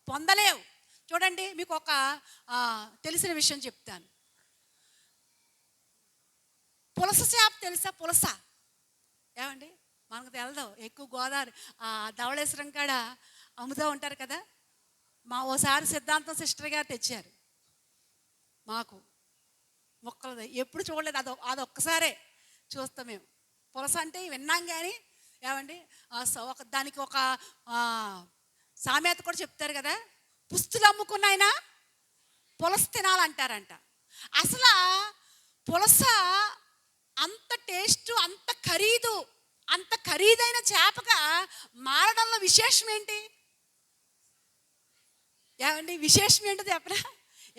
పొందలేవు. చూడండి, మీకు ఒక తెలిసిన విషయం చెప్తాను. పులస చేప తెలుసా? పులస. ఏమండి, మనకు తెలదు. ఎక్కువ గోదావరి ధవళేశ్వరం కాడ అమ్ముతూ ఉంటారు కదా. ఓసారి సిద్ధాంతం సిస్టర్ గారు తెచ్చారు మాకు మొక్కలు. ఎప్పుడు చూడలేదు, అదొక్కసారే చూస్తాం మేము. పులస అంటే విన్నాం కానీ, ఏమండి, దానికి ఒక సామెత కూడా చెప్తారు కదా, పుస్తులు అమ్ముకున్న ఆయన పులస తినాలంటారంట. అసలు పులస అంత టేస్ట్, అంత ఖరీదు, అంత ఖరీదైన చేపగా మారడంలో విశేషం ఏంటి? ఏమండి విశేషం ఏంటో చెప్పరా?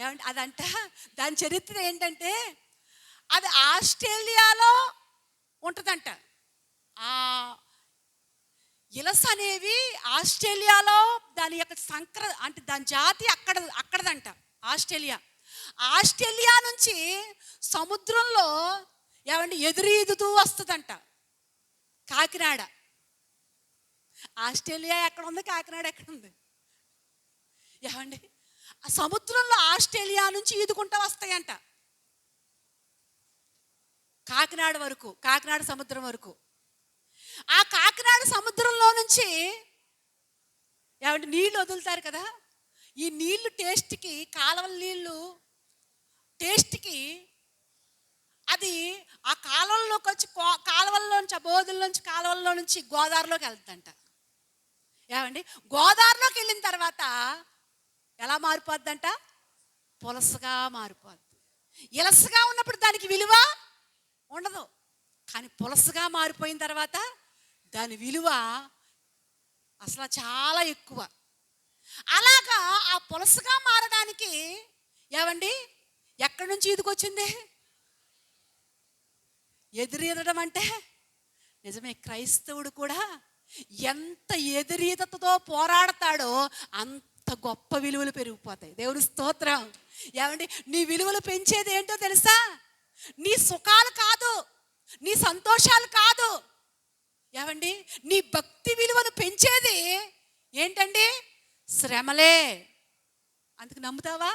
ఏమండి అదంట, దాని చరిత్ర ఏంటంటే అది ఆస్ట్రేలియాలో ఉంటుందంట. ఆ ఇలస అనేవి ఆస్ట్రేలియాలో దాని యొక్క అంటే దాని జాతి అక్కడదంట ఆస్ట్రేలియా నుంచి సముద్రంలో ఏమండి ఎదురీదుతూ వస్తుందంట కాకినాడ. ఆస్ట్రేలియా ఎక్కడ ఉంది, కాకినాడ ఎక్కడ ఉంది? ఏమండి ఆ సముద్రంలో ఆస్ట్రేలియా నుంచి ఈదుకుంటూ వస్తాయంట కాకినాడ వరకు, కాకినాడ సముద్రం వరకు. ఆ కాకినాడ సముద్రంలో నుంచి ఏమంటే నీళ్లు వదులుతారు కదా, ఈ నీళ్లు టేస్ట్కి, కాలువల నీళ్లు టేస్ట్కి అది ఆ కాలువల్లోకి వచ్చి, కాలువల్లోంచి, ఆ బోధుల్లోంచి, కాలువల్లో నుంచి గోదావరిలోకి వెళ్తుందంట. ఏమండి గోదావరిలోకి వెళ్ళిన తర్వాత ఎలా మారిపోద్దంట? పులసగా మారిపోద్ది. ఇలసగా ఉన్నప్పుడు దానికి విలువ ఉండదు, కానీ పులసగా మారిపోయిన తర్వాత దాని విలువ అసలు చాలా ఎక్కువ. అలాగా ఆ పులసగా మారడానికి ఏమండి ఎక్కడి నుంచి ఈదుకొచ్చింది? ఎదురీదడం అంటే నిజమే, క్రైస్తవుడు కూడా ఎంత ఎదురీదతో పోరాడతాడో అంత గొప్ప విలువలు పెరిగిపోతాయి. దేవుని స్తోత్రం. ఏమండి నీ విలువలు పెంచేది ఏంటో తెలుసా? నీ సుఖాలు కాదు, నీ సంతోషాలు కాదు. ఏమండి నీ భక్తి విలువను పెంచేది ఏంటండి? శ్రమలే. అందుకు నమ్ముతావా?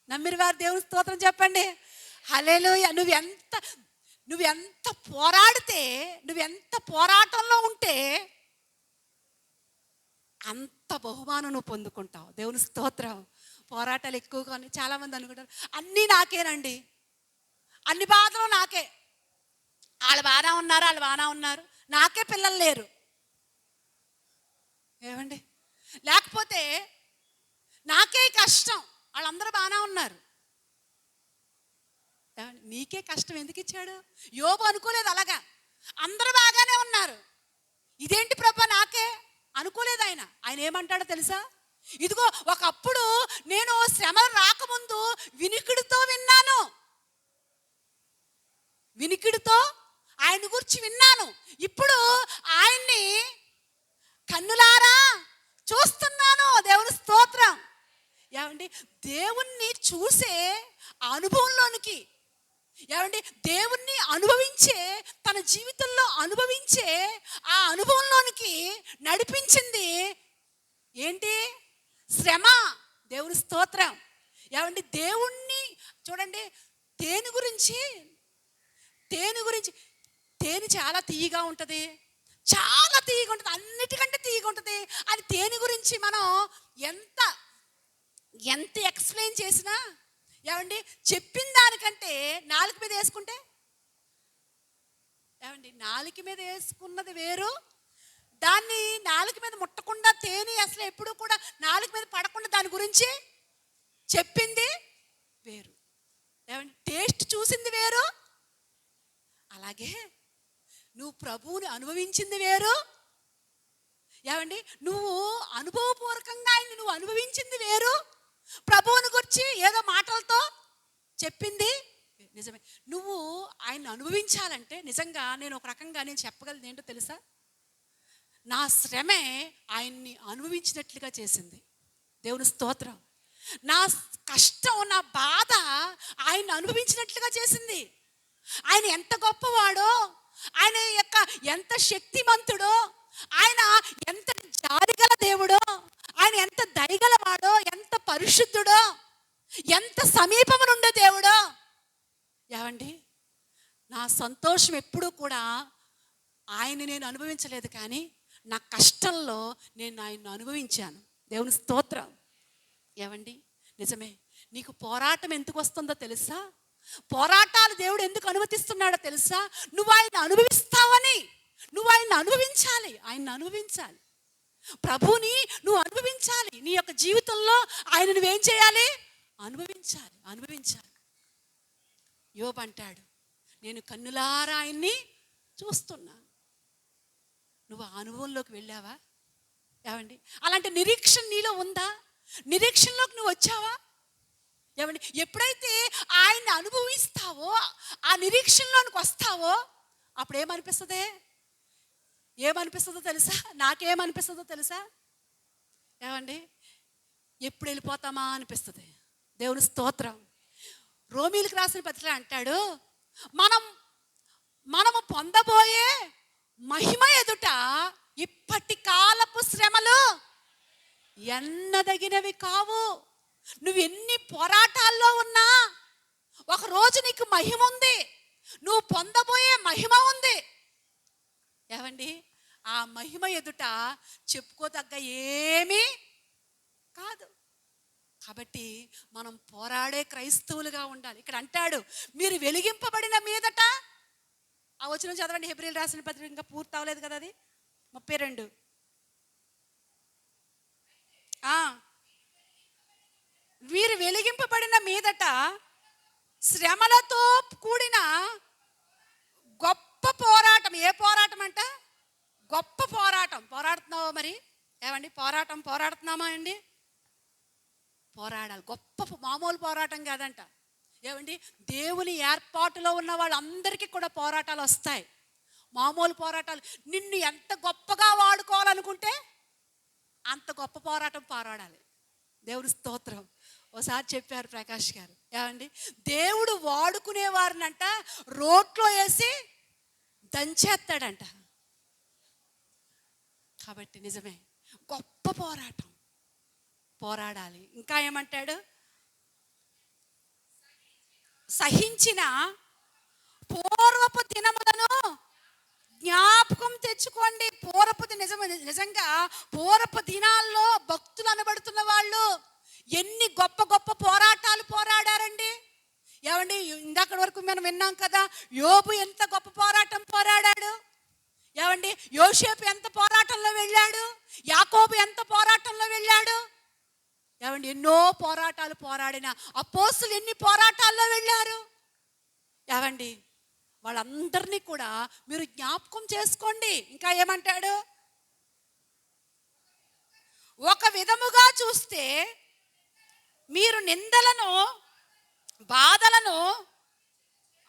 నమ్మిన వారు దేవుని స్తోత్రం చెప్పండి. హల్లెలూయా. నువ్వెంత పోరాడితే, నువ్వెంత పోరాటంలో ఉంటే అంత బహుమానం నువ్వు పొందుకుంటావు. దేవుని స్తోత్రం. పోరాటాలు ఎక్కువగా ఉన్నాయి. చాలామంది అనుకుంటారు అన్నీ నాకేనండి, అన్ని బాధలు నాకే. వాళ్ళు బాగా ఉన్నారు, నాకే పిల్లలు లేరు. ఏమండి లేకపోతే నాకే కష్టం, వాళ్ళందరూ బాగా ఉన్నారు. నీకే కష్టం ఎందుకు ఇచ్చాడు? యోబు అనుకోలేదు అలాగా, అందరూ బాగానే ఉన్నారు, ఇదేంటి ప్రభా నాకే అనుకోలేదు. ఆయన ఏమంటాడో తెలుసా? ఇదిగో ఒకప్పుడు నేను శ్రమలు రాకముందు వినికిడితో ఆయన గురించి విన్నాను, ఇప్పుడు ఆయన్ని కన్నులారా చూస్తున్నాను. దేవుని స్తోత్రం. ఏమండి దేవుణ్ణి చూసే అనుభవంలోనికి, ఏమండి దేవుణ్ణి అనుభవించే, తన జీవితంలో అనుభవించే ఆ అనుభవంలోనికి నడిపించింది ఏంటి? శ్రమ. దేవుని స్తోత్రం. ఏమండి దేవుణ్ణి చూడండి, తేనె గురించి తేనె చాలా తీయగా ఉంటుంది, చాలా తీయగా ఉంటుంది, అన్నిటికంటే తీయగా ఉంటుంది. అది తేనె గురించి మనం ఎంత ఎక్స్ప్లెయిన్ చేసినా, ఏమండి చెప్పిన దానికంటే నాలుక మీద వేసుకుంటే, ఏమండి నాలుక మీద వేసుకున్నది వేరు, దాన్ని నాలుక మీద ముట్టకుండా తేనె అసలు ఎప్పుడు కూడా నాలుక మీద పడకుండా దాని గురించి చెప్పింది వేరు. ఏమండి టేస్ట్ చూసింది వేరు. అలాగే నువ్వు ప్రభువుని అనుభవించింది వేరు. ఏమండి నువ్వు అనుభవపూర్వకంగా ఆయన్ని నువ్వు అనుభవించింది వేరు, ప్రభువుని గురించి ఏదో మాటలతో చెప్పింది నిజమే. నువ్వు ఆయన్ని అనుభవించాలంటే నిజంగా నేను ఒక రకంగా నేను చెప్పగలది ఏంటో తెలుసా? నా శ్రమే ఆయన్ని అనుభవించినట్లుగా చేసింది. దేవుని స్తోత్రం. నా కష్టం, నా బాధ ఆయన్ని అనుభవించినట్లుగా చేసింది. ఆయన ఎంత గొప్పవాడో, ఆయన యొక్క ఎంత శక్తిమంతుడో, ఆయన ఎంత జాలిగల దేవుడో, ఆయన ఎంత దయగలవాడో, ఎంత పరిశుద్ధుడో, ఎంత సమీపమునుండే దేవుడో. ఏమండి నా సంతోషం ఎప్పుడూ కూడా ఆయన్ని నేను అనుభవించలేదు, కానీ నా కష్టంలో నేను ఆయన్ని అనుభవించాను. దేవుని స్తోత్రం. ఏమండి నిజమే, నీకు పోరాటం ఎందుకు వస్తుందో తెలుసా? పోరాటాలు దేవుడు ఎందుకు అనుమతిస్తున్నాడో తెలుసా? నువ్వు ఆయన అనుభవిస్తావని. నువ్వు ఆయన్ని అనుభవించాలి, ఆయన్ని అనుభవించాలి. ప్రభుని నువ్వు అనుభవించాలి. నీ యొక్క జీవితంలో ఆయన నువ్వేం చేయాలి? అనుభవించాలి, అనుభవించాలి. యోబు అంటాడు, నేను కన్నులారా ఆయన్ని చూస్తున్నాను. నువ్వు ఆ అనుభవంలోకి వెళ్ళావా? ఏమండి, అలాంటి నిరీక్షణ నీలో ఉందా? నిరీక్షణలోకి నువ్వు వచ్చావా? ఏమండి, ఎప్పుడైతే ఆయన్ని అనుభవిస్తావో, ఆ నిరీక్షణలోనికి వస్తావో, అప్పుడు ఏమనిపిస్తుంది? ఏమనిపిస్తుందో తెలుసా? నాకేమనిపిస్తుందో తెలుసా? ఏమండి, ఎప్పుడు వెళ్ళిపోతామా అనిపిస్తుంది. దేవుని స్తోత్రం. రోమీలకు రాసిన పత్రిక అంటాడు, మనము పొందబోయే మహిమ ఎదుట ఇప్పటి కాలపు శ్రమలు ఎన్నదగినవి కావు. నువ్వు ఎన్ని పోరాటాల్లో ఉన్నా ఒకరోజు నీకు మహిమ ఉంది, నువ్వు పొందబోయే మహిమ ఉంది. ఏమండి, ఆ మహిమ ఎదుట చెప్పుకోదగ్గ ఏమీ కాదు. కాబట్టి మనం పోరాడే క్రైస్తవులుగా ఉండాలి. ఇక్కడ అంటాడు, మీరు వెలిగింపబడిన మీదట, ఆ వచనం చదవండి. హెబ్రీయులు రాసిన పత్రిక ఇంకా పూర్తి అవ్వలేదు కదా, అది 32. వీరు వెలిగింపబడిన మీదట శ్రమలతో కూడిన గొప్ప పోరాటం. ఏ పోరాటం అంట? గొప్ప పోరాటం. పోరాడుతున్నావా మరి? ఏమండి, పోరాడుతున్నామా అండి? పోరాడాలి. గొప్ప, మామూలు పోరాటం కాదంట. ఏమండి, దేవుని ఏర్పాటులో ఉన్న వాళ్ళందరికీ కూడా పోరాటాలు వస్తాయి. మామూలు పోరాటాలు. నిన్ను ఎంత గొప్పగా వాడుకోవాలనుకుంటే అంత గొప్ప పోరాటం పోరాడాలి. దేవుని స్తోత్రం. ఒకసారి చెప్పారు ప్రకాష్ గారు, ఏమండి, దేవుడు వాడుకునే వారినంట రోట్లో వేసి దంచేస్తాడంట. కాబట్టి నిజమే, గొప్ప పోరాటం పోరాడాలి. ఇంకా ఏమంటాడు? సహించిన పూర్వపు దినములను జ్ఞాపకం తెచ్చుకోండి. నిజంగా పూర్వపు దినాల్లో భక్తులు అనబడుతున్న వాళ్ళు ఎన్ని గొప్ప గొప్ప పోరాటాలు పోరాడారండి. ఏమండి, ఇందాక వరకు మనం విన్నాం కదా, యోబు ఎంత గొప్ప పోరాటం పోరాడాడు. ఏమండి, యోసేపు ఎంత పోరాటంలో వెళ్ళాడు, యాకోబు ఎంత పోరాటంలో వెళ్ళాడు. ఏమండి, ఎన్నో పోరాటాలు పోరాడిన అపోస్తులు ఎన్ని పోరాటాల్లో వెళ్ళారు. ఏమండి, వాళ్ళందరినీ కూడా మీరు జ్ఞాపకం చేసుకోండి. ఇంకా ఏమంటాడు? ఒక విధముగా చూస్తే మీరు నిందలను బాధలను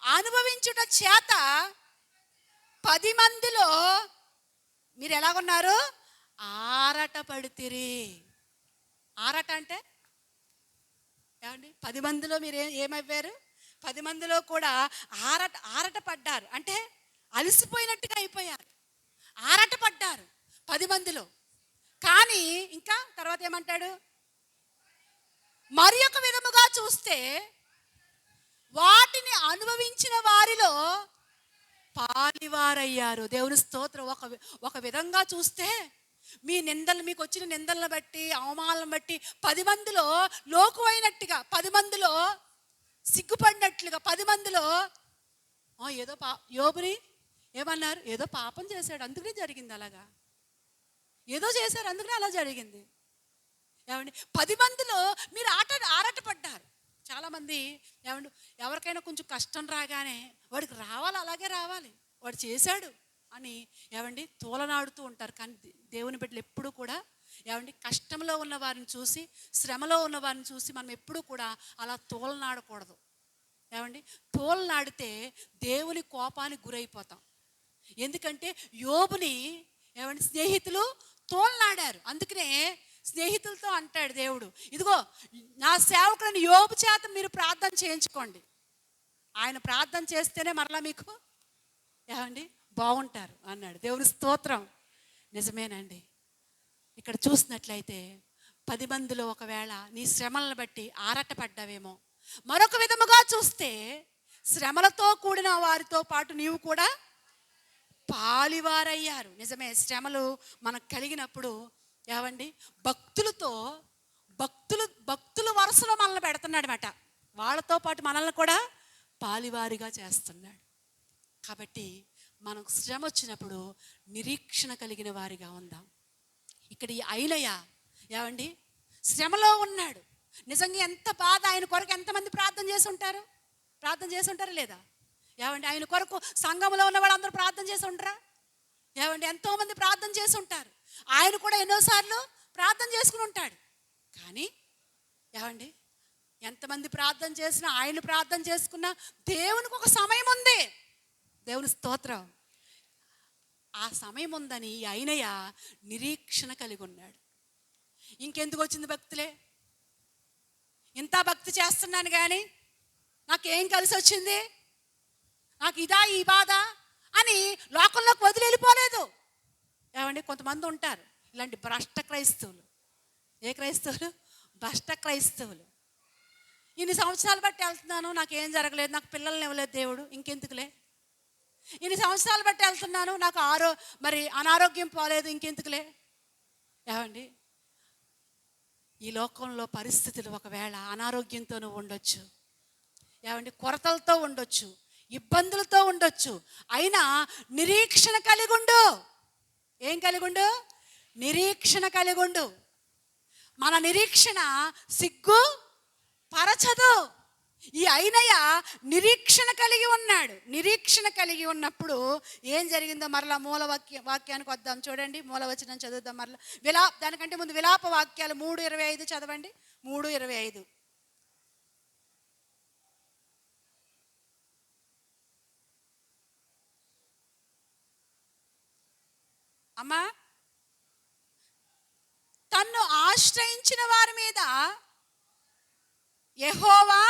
అనుభవించుట చేత 10 మందిలో మీరు ఎలాగున్నారు? ఆరట పడితిరి. ఆరట అంటే ఏమండి, 10 మందిలో మీరు ఏమైపోయారు? 10 మందిలో కూడా ఆరట పడ్డారు. అంటే అలసిపోయినట్టుగా అయిపోయారు, ఆరట పడ్డారు 10 మందిలో. కానీ ఇంకా తర్వాత ఏమంటాడు? మరి ఒక విధముగా చూస్తే వాటిని అనుభవించిన వారిలో పాలివారయ్యారు. దేవుని స్తోత్రం. ఒక విధంగా చూస్తే మీ నిందలు, మీకు వచ్చిన నిందలను బట్టి, అవమానాలను బట్టి 10 మందిలో లోకు అయినట్టుగా, 10 మందిలో సిగ్గుపడినట్లుగా, 10 మందిలో ఏదో యోబుని ఏమన్నారు? ఏదో పాపం చేశాడు అందుకనే జరిగింది అలాగా, ఏదో చేశారు అందుకనే అలా జరిగింది. ఏమండి, 10 మందిలో మీరు ఆరాటపడ్డారు. చాలామంది ఏమండి, ఎవరికైనా కొంచెం కష్టం రాగానే వాడికి రావాలి, అలాగే రావాలి, వాడు చేశాడు అని ఏమండి తోలనాడుతూ ఉంటారు. కానీ దేవుని బిడ్డలు ఎప్పుడూ కూడా ఏమండి కష్టంలో ఉన్న వారిని చూసి, శ్రమలో ఉన్న వారిని చూసి మనం ఎప్పుడూ కూడా అలా తోలనాడకూడదు. ఏమండి, తోలనాడితే దేవుని కోపానికి గురైపోతాం. ఎందుకంటే యోబుని ఏమండి స్నేహితులు తోలనాడారు. అందుకనే స్నేహితులతో అంటాడు దేవుడు, ఇదిగో నా సేవకులను యోబు చేత మీరు ప్రార్థన చేయించుకోండి, ఆయన ప్రార్థన చేస్తేనే మరలా మీకు ఏమండి బాగుంటారు అన్నాడు. దేవుని స్తోత్రం. నిజమేనండి. ఇక్కడ చూసినట్లయితే 10 మందిలో ఒకవేళ నీ శ్రమలను బట్టి ఆరటపడ్డావేమో. మరొక విధముగా చూస్తే శ్రమలతో కూడిన వారితో పాటు నీవు కూడా పాలివారయ్యారు. నిజమే, శ్రమలు మనకు కలిగినప్పుడు ఏమండి భక్తుల వరుసలో మనల్ని పెడుతున్నాడు అన్నమాట. వాళ్ళతో పాటు మనల్ని కూడా పాలివారిగా చేస్తున్నాడు. కాబట్టి మనకు శ్రమ వచ్చినప్పుడు నిరీక్షణ కలిగిన వారిగా ఉందాం. ఇక్కడ ఈ అయినయ్య ఏమండి శ్రమలో ఉన్నాడు. నిజంగా ఎంత బాధ, ఆయన కొరకు ఎంతమంది ప్రార్థన చేసి ఉంటారు? ప్రార్థన చేసి ఉంటారా లేదా? ఏమండి ఆయన కొరకు సంఘంలో ఉన్న వాళ్ళందరూ ప్రార్థన చేసి ఉంటారా? ఏమండి ఎంతోమంది ప్రార్థన చేసి ఉంటారు. ఆయన కూడా ఎన్నోసార్లు ప్రార్థన చేసుకుని ఉంటాడు. కానీ ఏమండి ఎంతమంది ప్రార్థన చేసినా, ఆయన ప్రార్థన చేసుకున్నా దేవునికి ఒక సమయం ఉంది. దేవుని స్తోత్రం. ఆ సమయం ఉందని అయినయ్య నిరీక్షణ కలిగి ఉన్నాడు. ఇంకెందుకు వచ్చింది భక్తులే, ఇంత భక్తి చేస్తున్నాను కానీ నాకేం కలిసి వచ్చింది, నాకు ఇదా ఈ బాధ అని లోకంలోకి వదిలి వెళ్ళిపోలేదు. ఏమండి కొంతమంది ఉంటారు ఇలాంటి భ్రష్ట క్రైస్తవులు. ఏ క్రైస్తవులు? భ్రష్ట క్రైస్తవులు. ఇన్ని సంవత్సరాలు బట్టి వెళ్తున్నాను, నాకేం జరగలేదు, నాకు పిల్లల్ని ఇవ్వలేదు దేవుడు, ఇంకెందుకులే. ఇన్ని సంవత్సరాలు బట్టి వెళ్తున్నాను, నాకు అనారోగ్యం పోలేదు, ఇంకెందుకులే. ఏమండి ఈ లోకంలో పరిస్థితులు ఒకవేళ అనారోగ్యంతో ఉండొచ్చు, ఏమండి కొరతలతో ఉండొచ్చు, ఇబ్బందులతో ఉండొచ్చు, అయినా నిరీక్షణ కలిగి ఉండు. ఏం కలిగి ఉండు? నిరీక్షణ కలిగి ఉండు. మన నిరీక్షణ సిగ్గు పరచదు. ఈ అయినయ్య నిరీక్షణ కలిగి ఉన్నాడు. నిరీక్షణ కలిగి ఉన్నప్పుడు ఏం జరిగిందో మరలా వాక్యానికి వద్దాం. చూడండి, మూలవచనం చదువుదాం మరలా. దానికంటే ముందు విలాప వాక్యాలు 3:25 చదవండి. 3:25. అమ్మా, తన్ను ఆశ్రయించిన వారి మీద యెహోవా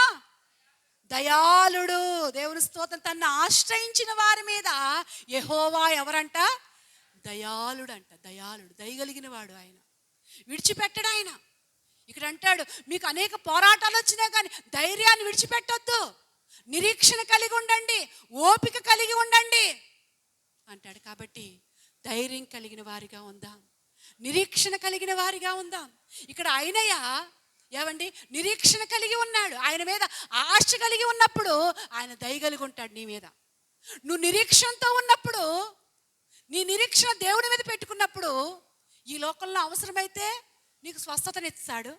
దయాళుడు. దేవుని స్తోత్రం. తన్ను ఆశ్రయించిన వారి మీద యెహోవా ఎవరంట? దయాళుడు అంట. దయాళుడు, దయగలిగిన వాడు. ఆయన విడిచిపెట్టడు. ఆయన ఇక్కడ అంటాడు, మీకు అనేక పోరాటాలు వచ్చినా కానీ ధైర్యాన్ని విడిచిపెట్టొద్దు, నిరీక్షణ కలిగి ఉండండి, ఓపిక కలిగి ఉండండి అంటాడు. కాబట్టి ధైర్యం కలిగిన వారిగా ఉందాం, నిరీక్షణ కలిగిన వారిగా ఉందాం. ఇక్కడ అయినయ్య ఏమండి నిరీక్షణ కలిగి ఉన్నాడు. ఆయన మీద ఆశ కలిగి ఉన్నప్పుడు ఆయన దయ కలిగి ఉంటాడు నీ మీద. నువ్వు నిరీక్షణతో ఉన్నప్పుడు, నీ నిరీక్షణ దేవుని మీద పెట్టుకున్నప్పుడు ఈ లోకంలో అవసరమైతే నీకు స్వస్థతనిస్తాడు,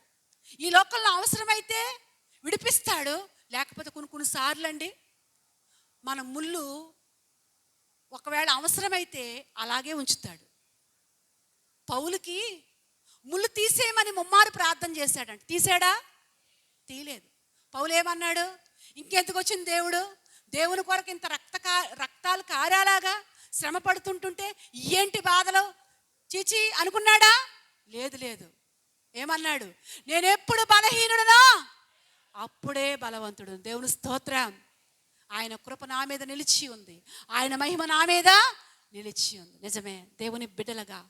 ఈ లోకంలో అవసరమైతే విడిపిస్తాడు. లేకపోతే కొన్నిసార్లు అండి మన ముళ్ళు ఒకవేళ అవసరమైతే అలాగే ఉంచుతాడు. పౌలుకి ముళ్ళు తీసేయమని ముమ్మారు ప్రార్థన చేశాడంట. తీసాడా? తీయలేదు. పౌలు ఏమన్నాడు? ఇంకెందుకు వచ్చింది దేవుడు, దేవుని కొరకు ఇంత రక్తాలు కారేలాగా శ్రమ పడుతుంటుంటే ఏంటి బాధలు చీచి అనుకున్నాడా? లేదు లేదు. ఏమన్నాడు? నేను ఎప్పుడు బలహీనుడునో అప్పుడే బలవంతుడు. దేవుని స్తోత్రం. ఆయన కృప నా మీద నిలిచి ఉంది, ఆయన మహిమ నా మీద నిలిచి ఉంది. నిజమే, దేవుని బిడ్డలుగా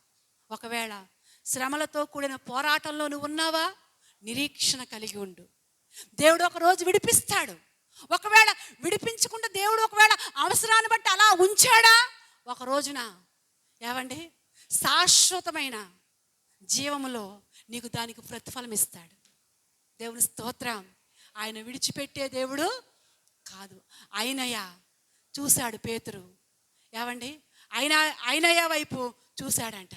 ఒకవేళ శ్రమలతో కూడిన పోరాటంలో నువ్వు ఉన్నావా? నిరీక్షణ కలిగి ఉండు. దేవుడు ఒకరోజు విడిపిస్తాడు. ఒకవేళ విడిపించకుండా దేవుడు ఒకవేళ అవసరాన్ని బట్టి అలా ఉంచాడా, ఒక రోజున ఏమండి శాశ్వతమైన జీవములో నీకు దానికి ప్రతిఫలం ఇస్తాడు. దేవుని స్తోత్రం. ఆయన విడిచిపెట్టే దేవుడు కాదు. అయినయ్య చూశాడు పేతురు. ఏమండి అయినయ్య వైపు చూశాడంట.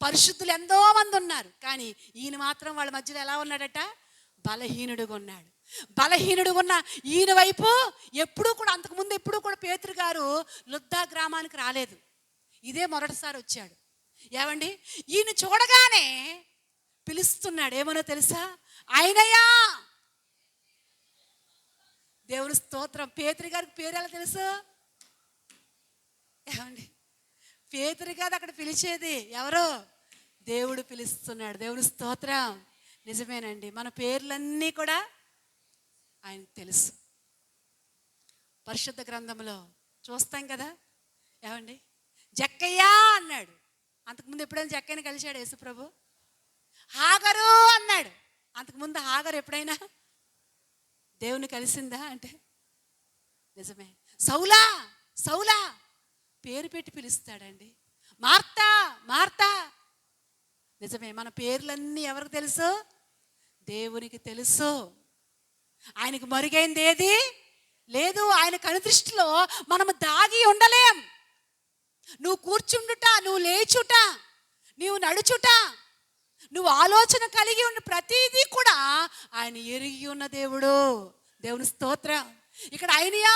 పరిశుద్ధులు ఎంతో మంది ఉన్నారు, కానీ ఈయన మాత్రం వాళ్ళ మధ్యలో ఎలా ఉన్నాడట? బలహీనుడుగా ఉన్నాడు. బలహీనుడుగా ఉన్న ఈయన వైపు ఎప్పుడూ కూడా, అంతకుముందు ఎప్పుడూ కూడా పేతురు గారు లుద్దా గ్రామానికి రాలేదు, ఇదే మొదటిసారి వచ్చాడు. ఏమండి ఈయన చూడగానే పిలుస్తున్నాడు. ఏమనో తెలుసా? అయినయ్యా. దేవుని స్తోత్రం. పేతురు గారికి పేరు ఎలా తెలుసు? ఏమండి పేతురు కాదు అక్కడ పిలిచేది, ఎవరో దేవుడు పిలుస్తున్నాడు. దేవుని స్తోత్రం. నిజమేనండి, మన పేర్లన్నీ కూడా ఆయనకు తెలుసు. పరిశుద్ధ గ్రంథంలో చూస్తాం కదా. ఏమండి జక్కయ్యా అన్నాడు. అంతకుముందు ఎప్పుడైనా జక్కయ్యని కలిశాడు యేసుప్రభు? హాగరు అన్నాడు. అంతకుముందు హాగరు ఎప్పుడైనా దేవుని కలిసిందా అంటే? నిజమే. సౌలా సౌలా పేరు పెట్టి పిలుస్తాడండి. Martha Martha. నిజమే, మన పేర్లన్నీ ఎవరికి తెలుసు? దేవునికి తెలుసు. ఆయనకు మరుగైంది ఏది లేదు. ఆయన కనుదృష్టిలో మనము దాగి ఉండలేం. నువ్వు కూర్చుండుట, నువ్వు లేచుట, నువ్వు నడుచుట, నువ్వు ఆలోచన కలిగి ఉన్న ప్రతిదీ కూడా ఆయన ఎరిగి ఉన్న దేవుడు. దేవుని స్తోత్రం. ఇక్కడ ఆయనయా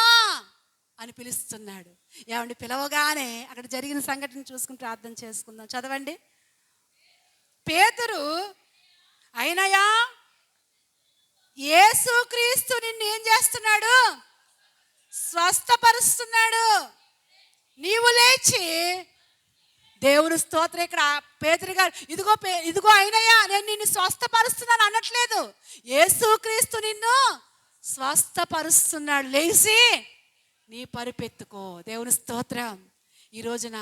అని పిలుస్తున్నాడు. ఏమండి, పిలవగానే అక్కడ జరిగిన సంఘటన చూసుకుని ప్రార్థన చేసుకుందాం. చదవండి. పేతురు, అయినయా, యేసుక్రీస్తు నిన్ను ఏం చేస్తున్నాడు? స్వస్థపరుస్తున్నాడు. నీవు లేచి, దేవుని స్తోత్రం. ఇక్కడ పేతురు గారు, ఇదిగో అయినయ్యా, నేను నిన్ను స్వస్థపరుస్తున్నాను అనట్లేదు. యేసుక్రీస్తు నిన్ను స్వస్థపరుస్తున్నాడు. లేచి నీ పరుపెత్తుకో. దేవుని స్తోత్రం. ఈ రోజున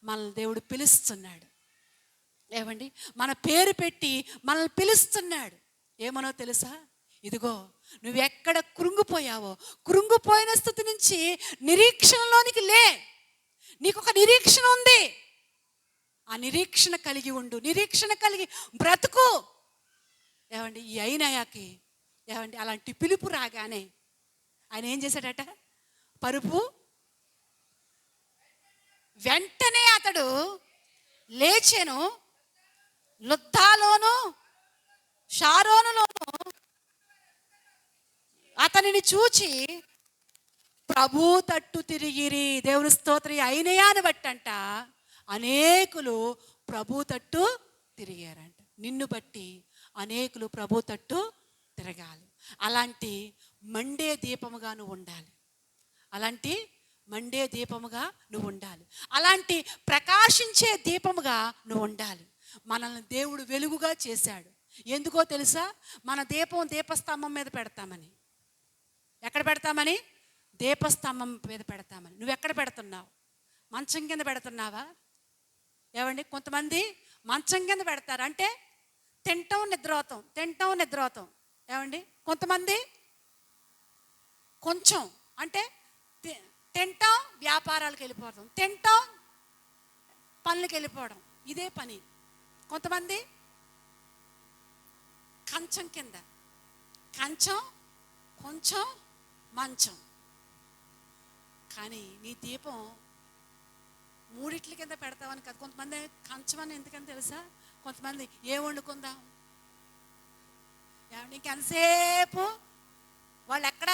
మనల్ని దేవుడు పిలుస్తున్నాడు. ఏమండి, మన పేరు పెట్టి మనల్ని పిలుస్తున్నాడు. ఏమనో తెలుసా? ఇదిగో, నువ్వెక్కడ కృంగిపోయావో, కృంగిపోయిన స్థితి నుంచి నిరీక్షణలోనికి లే. నీకు ఒక నిరీక్షణ ఉంది. ఆ నిరీక్షణ కలిగి ఉండు, నిరీక్షణ కలిగి బ్రతుకు. ఏమండి, ఈ అయినయాకి ఏమండి అలాంటి పిలుపు రాగానే ఆయన ఏం చేశాడట? పరుపు వెంటనే అతడు లేచెను. లుద్దాలోను షారోనులోను అతనిని చూచి ప్రభు తట్టు తిరిగిరి. దేవుని స్తోత్రం. అయినయాని బట్టంట అనేకులు ప్రభు తట్టు తిరిగారంట. నిన్ను బట్టి అనేకులు ప్రభు తట్టు తిరగాలి. అలాంటి మండే దీపముగా నువ్వు ఉండాలి. అలాంటి మండే దీపముగా నువ్వు ఉండాలి. అలాంటి ప్రకాశించే దీపముగా నువ్వు ఉండాలి. మనల్ని దేవుడు వెలుగుగా చేశాడు. ఎందుకో తెలుసా? మన దీపస్తంభం మీద పెడతామని. ఎక్కడ పెడతామని? దీపస్తంభం మీద పెడతామని. నువ్వు ఎక్కడ పెడుతున్నావు? మంచం కింద పెడుతున్నావా? ఏమండి, కొంతమంది మంచం కింద పెడతారు. అంటే తింటాం నిద్రపోతాం. ఏమండి, కొంతమంది కొంచెం అంటే తింటాం వ్యాపారాలకు వెళ్ళిపోవడం, తింటాం పనులకు వెళ్ళిపోవడం, ఇదే పని. కొంతమంది కంచం కింద, కంచం కొంచెం మంచం. కానీ నీ దీపం మూడిట్ల కింద పెడతామని కాదు. కొంతమంది కంచం అని ఎందుకని తెలుసా? కొంతమంది ఏ వండుకుందాం, ఇంకెంతసేపు వాళ్ళు ఎక్కడ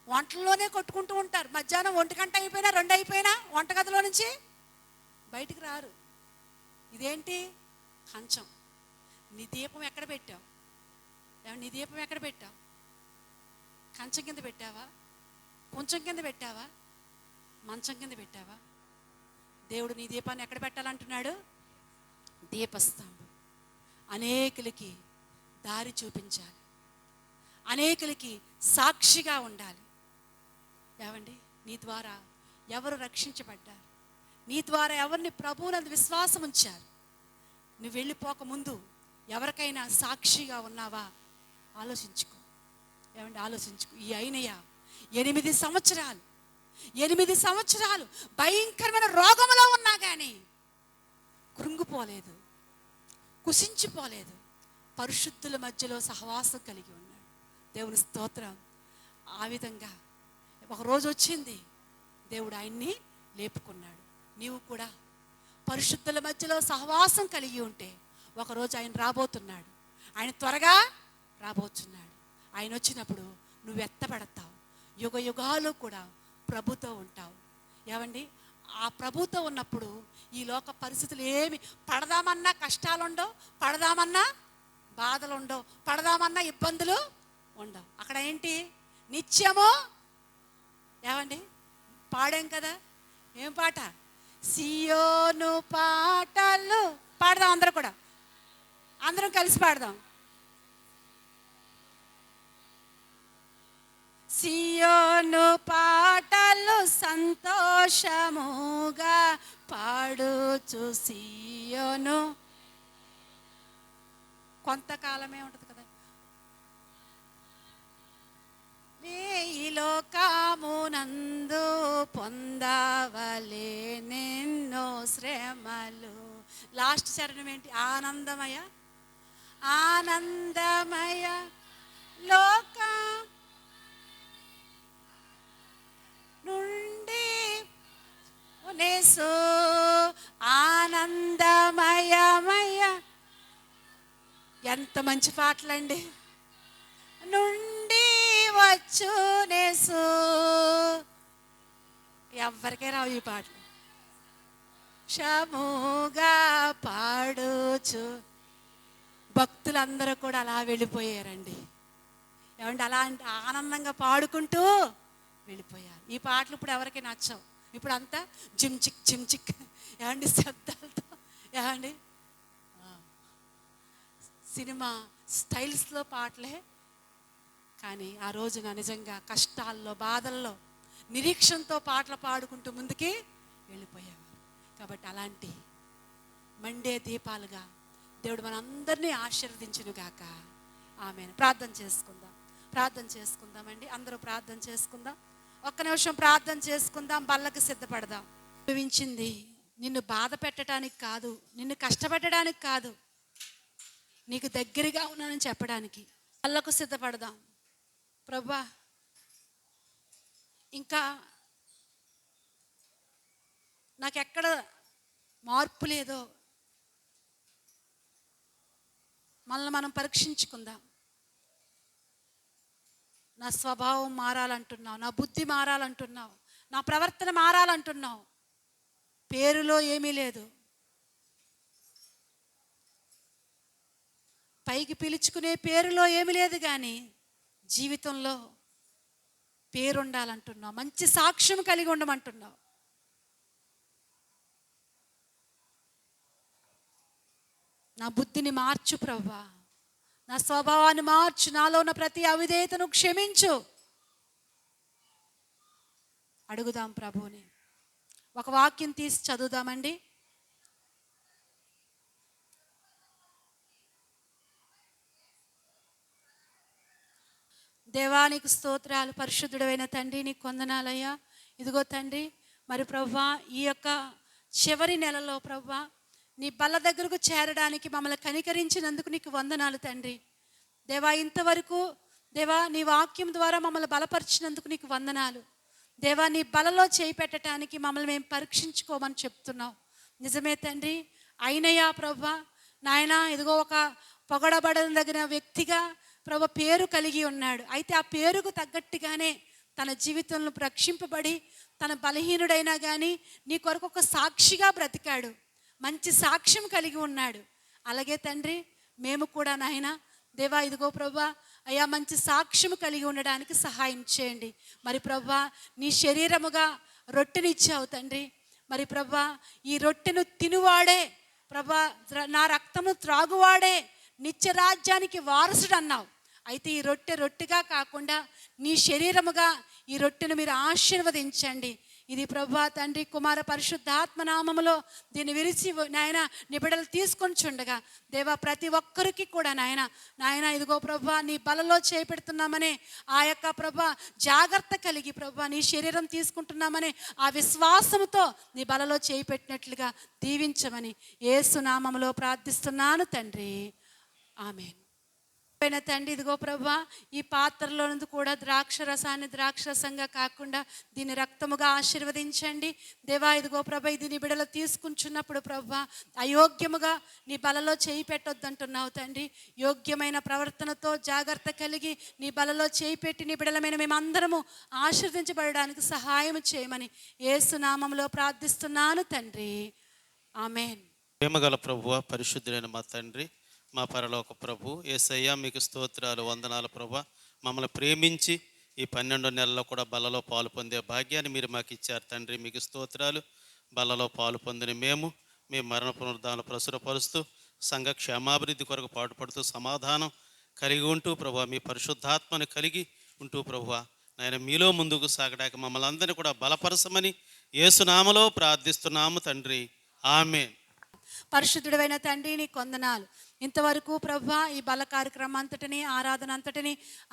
వంటల్లోనే కొట్టుకుంటూ ఉంటారు. మధ్యాహ్నం 1 గంట అయిపోయినా 2 అయిపోయినా వంటగదిలో నుంచి బయటికి రారు. ఇదేంటి? కంచం. నీ దీపం ఎక్కడ పెట్టావు? నీ దీపం ఎక్కడ పెట్టావు? కంచం కింద పెట్టావా? కొంచెం కింద పెట్టావా? మంచం కింద పెట్టావా? దేవుడు నీ దీపాన్ని ఎక్కడ పెట్టాలంటున్నాడు? దీపస్తంభం. అనేకులకి దారి చూపించాలి, అనేకులకి సాక్షిగా ఉండాలి. ఏమండి, నీ ద్వారా ఎవరు రక్షించబడ్డారు? నీ ద్వారా ఎవరిని ప్రభువునందు విశ్వాసం ఉంచారు? నువ్వు వెళ్ళిపోక ముందు ఎవరికైనా సాక్షిగా ఉన్నావా? ఆలోచించుకో. ఏమండి, ఆలోచించుకో. ఈ అయినయ్య 8 సంవత్సరాలు భయంకరమైన రోగంలో ఉన్నా కానీ కృంగిపోలేదు, కుసించిపోలేదు. పరిశుద్ధుల మధ్యలో సహవాసం కలిగి ఉన్నాడు. దేవుని స్తోత్రం. ఆ విధంగా ఒకరోజు వచ్చింది, దేవుడు ఆయన్ని లేపుకున్నాడు. నీవు కూడా పరిశుద్ధుల మధ్యలో సహవాసం కలిగి ఉంటే ఒకరోజు ఆయన రాబోతున్నాడు. ఆయన త్వరగా రాబోతున్నాడు. ఆయన వచ్చినప్పుడు నువ్వు ఎత్తబడతావు. యుగ యుగాలు కూడా ప్రభుతో ఉంటావు. ఏమండి, ఆ ప్రభుతో ఉన్నప్పుడు ఈ లోక పరిస్థితులు ఏమి, పడదామన్నా కష్టాలుండవు, పడదామన్నా బాధలుండవు, పడదామన్నా ఇబ్బందులు ఉండవు. అక్కడ ఏంటి? నిత్యము. ఏమండి, పాడాం కదా, ఏం పాట? సియోను పాటలు పాడదాం. అందరం కలిసి పాడదాం. సియోను పాటలు సంతోషముగా పాడుచు సియోను. కొంతకాలమే ఉంటుంది కదా. ఈ లోకమునందు పొందవలే నిన్నో శ్రమలు. లాస్ట్ చరణం ఏంటి? ఆనందమయ లోక నుండి నేసు ఆనందమయమయ ఎంత మంచి పాటలండి. నుండి వచ్చునేసు, ఎవ్వరికే రావు ఈ పాటలు. షముగా పాడుచు, భక్తులందరూ కూడా అలా వెళ్ళిపోయారండి. ఏమంటే అలా ఆనందంగా పాడుకుంటూ వెళ్ళిపోయారు. ఈ పాటలు ఇప్పుడు ఎవరికి నచ్చవు. ఇప్పుడు అంతా జిమ్చిక్ జిమ్చిక్ ఏమండి శబ్దాలతో, ఏమండి సినిమా స్టైల్స్లో పాటలే. కానీ ఆ రోజున నిజంగా కష్టాల్లో, బాధల్లో, నిరీక్షణతో పాటలు పాడుకుంటూ ముందుకి వెళ్ళిపోయేవారు. కాబట్టి అలాంటి మండే దీపాలుగా దేవుడు మనందరినీ ఆశీర్వదించును గాక. ఆమేన్. ప్రార్థన చేసుకుందామండి. అందరూ ప్రార్థన చేసుకుందాం. ఒక్క నిమిషం ప్రార్థన చేసుకుందాం. బల్లకి సిద్ధపడదాం. అనుభవించింది నిన్ను బాధ పెట్టడానికి కాదు, నిన్ను కష్టపెట్టడానికి కాదు, నీకు దగ్గరగా ఉన్నానని చెప్పడానికి. బల్లకు సిద్ధపడదాం. ప్రభువా, ఇంకా నాకెక్కడ మార్పు లేదో మనల్ని మనం పరీక్షించుకుందాం. నా స్వభావం మారాలంటున్నావు, నా బుద్ధి మారాలంటున్నావు, నా ప్రవర్తన మారాలంటున్నావు. పేరులో ఏమీ లేదు, పైకి పిలుచుకునే పేరులో ఏమీ లేదు, కానీ జీవితంలో పేరుండాలంటున్నావు, మంచి సాక్ష్యం కలిగి ఉండమంటున్నావు. నా బుద్ధిని మార్చు ప్రభువా, నా స్వభావాన్ని మార్చు, నాలో ఉన్న ప్రతి అవిధేయతను క్షమించు. అడుగుదాం ప్రభువుని. ఒక వాక్యం తీసి చదువుదామండి. దేవానికి స్తోత్రాలు. పరిశుద్ధుడైన తండ్రి, నీకు వందనాలయ్యా. ఇదిగో తండ్రి, మరి ప్రభువా, ఈ యొక్క చివరి నెలలో ప్రభువా నీ బల్ల దగ్గరకు చేరడానికి మమ్మల్ని కనికరించినందుకు నీకు వందనాలు తండ్రి. దేవా, ఇంతవరకు దేవా నీ వాక్యం ద్వారా మమ్మల్ని బలపరిచినందుకు నీకు వందనాలు. దేవా, నీ బలలో చేయి పెట్టడానికి మమ్మల్ని మేము పరీక్షించుకోమని చెప్తున్నావు. నిజమే తండ్రి. అయినయ్యా ప్రభువా నాయన, ఇదిగో ఒక పొగడబడదగిన వ్యక్తిగా ప్రభు పేరు కలిగి ఉన్నాడు. అయితే ఆ పేరుకు తగ్గట్టుగానే తన జీవితంలో రక్షింపబడి తన బలహీనుడైనా కానీ నీ కొరకు ఒక సాక్షిగా బ్రతికాడు, మంచి సాక్ష్యం కలిగి ఉన్నాడు. అలాగే తండ్రి, మేము కూడా నాయన దేవా ఇదిగో ప్రభా అయ్యా మంచి సాక్ష్యం కలిగి ఉండడానికి సహాయం చేయండి. మరి ప్రభా నీ శరీరముగా రొట్టెనిచ్చావు తండ్రి. మరి ప్రభా ఈ రొట్టెను తినువాడే ప్రభా, నా రక్తము త్రాగువాడే నిత్య రాజ్యానికి వారసుడు అన్నావు. అయితే ఈ రొట్టెగా కాకుండా నీ శరీరముగా ఈ రొట్టెను మీరు ఆశీర్వదించండి. ఇది ప్రభా తండ్రి కుమార పరిశుద్ధాత్మ నామములో దీన్ని విరిచి నాయన నిబిడలు తీసుకొని చుండగా దేవా ప్రతి ఒక్కరికి కూడా నాయన ఇదిగో ప్రభా నీ బలలో చేపెడుతున్నామనే ఆ యొక్క ప్రభా జాగ్రత్త కలిగి ప్రభా నీ శరీరం తీసుకుంటున్నామనే ఆ విశ్వాసముతో నీ బలలో చేపెట్టినట్లుగా దీవించమని యేసు నామములో ప్రార్థిస్తున్నాను తండ్రి. ఆమేన్. తండ్రి ఇదిగో ప్రభా ఈ పాత్రలో నుండి కూడా ద్రాక్షరసాన్ని ద్రాక్షరసంగా కాకుండా దీన్ని రక్తముగా ఆశీర్వదించండి దేవా. ఇదిగో ప్రభా ఇది నీ బిడలో తీసుకుంటున్నప్పుడు ప్రభా అయోగ్యముగా నీ బలలో చేయి పెట్టొద్దంటున్నావు తండ్రి. యోగ్యమైన ప్రవర్తనతో జాగ్రత్త కలిగి నీ బలలో చేయి పెట్టి నీ బిడలమైన మేమందరము ఆశీర్వదించబడడానికి సహాయం చేయమని యేసు నామములో ప్రార్థిస్తున్నాను తండ్రి. ఆమేన్. ప్రేమగల ప్రభువా, పరిశుద్ధులైన మా తండ్రి, మా పరలోక ప్రభు యేసయ్యా మీకు స్తోత్రాలు, వందనాలు ప్రభా. మమ్మల్ని ప్రేమించి ఈ 12 నెలల్లో కూడా బలలో పాలు పొందే భాగ్యాన్ని మీరు మాకు ఇచ్చారు తండ్రి. మీకు స్తోత్రాలు. బలలో పాలు పొందిన మేము మీ మరణ పునరుద్ధానాలు ప్రచురపరుస్తూ సంఘ క్షేమాభివృద్ధి కొరకు పాటుపడుతూ సమాధానం కలిగి ఉంటూ ప్రభా మీ పరిశుద్ధాత్మను కలిగి ఉంటూ ప్రభువా నాయన మీలో ముందుకు సాగడానికి మమ్మల్ని అందరినీ కూడా బలపరచమని యేసునామలో ప్రార్థిస్తున్నాము తండ్రి. ఆమేన్. పరిశుద్ధుడైన తండ్రి నీకు వందనాలు. ఇంతవరకు ప్రభా ఈ బల కార్యక్రమం అంతటిని ఆరాధన అంతటిని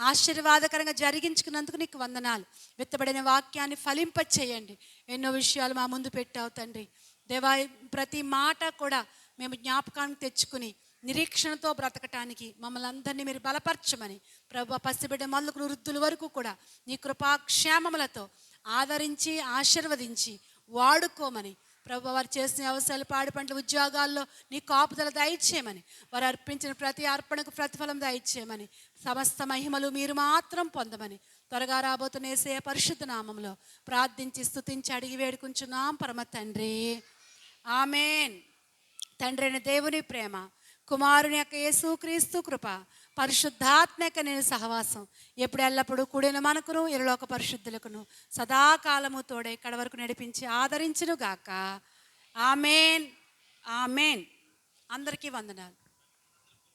ఆశీర్వాదకరంగా జరిగించుకున్నందుకు నీకు వందనాలు. విత్తబడిన వాక్యాన్ని ఫలింపచేయండి. ఎన్నో విషయాలు మా ముందు పెట్టావు తండ్రి దేవా. ప్రతి మాట కూడా మేము జ్ఞాపకానికి తెచ్చుకుని నిరీక్షణతో బ్రతకటానికి మమ్మల్ని అందరినీ మీరు బలపరచమని ప్రభా పసిబిడ్డ మొదలుకు వృద్ధుల వరకు కూడా నీ కృపాక్షేమములతో ఆదరించి ఆశీర్వదించి వాడుకోమని ప్రభు వారు చేసిన వ్యవసాయాలు, పాడి పంటల ఉద్యోగాల్లో నీ కాపుదల దయచేయమని, వారు అర్పించిన ప్రతి అర్పణకు ప్రతిఫలం దయచేయమని, సమస్త మహిమలు మీరు మాత్రం పొందమని త్వరగా రాబోతున్న యేసయ్య పరిశుద్ధ నామంలో ప్రార్థించి స్తుతించి అడిగి వేడుకుంటున్నాం పరమ తండ్రి. ఆమేన్. తండ్రి అయిన దేవుని ప్రేమ, కుమారుని యొక్క యేసుక్రీస్తు కృప, పరిశుద్ధాత్మ యొక్క నేను సహవాసం ఎప్పుడు ఎల్లప్పుడూ కూడిన మనకును ఇరులోక పరిశుద్ధులకును సదాకాలము తోడే ఇక్కడ వరకు నడిపించి ఆదరించును గాక. ఆమేన్. ఆమేన్. అందరికీ వందనాలు.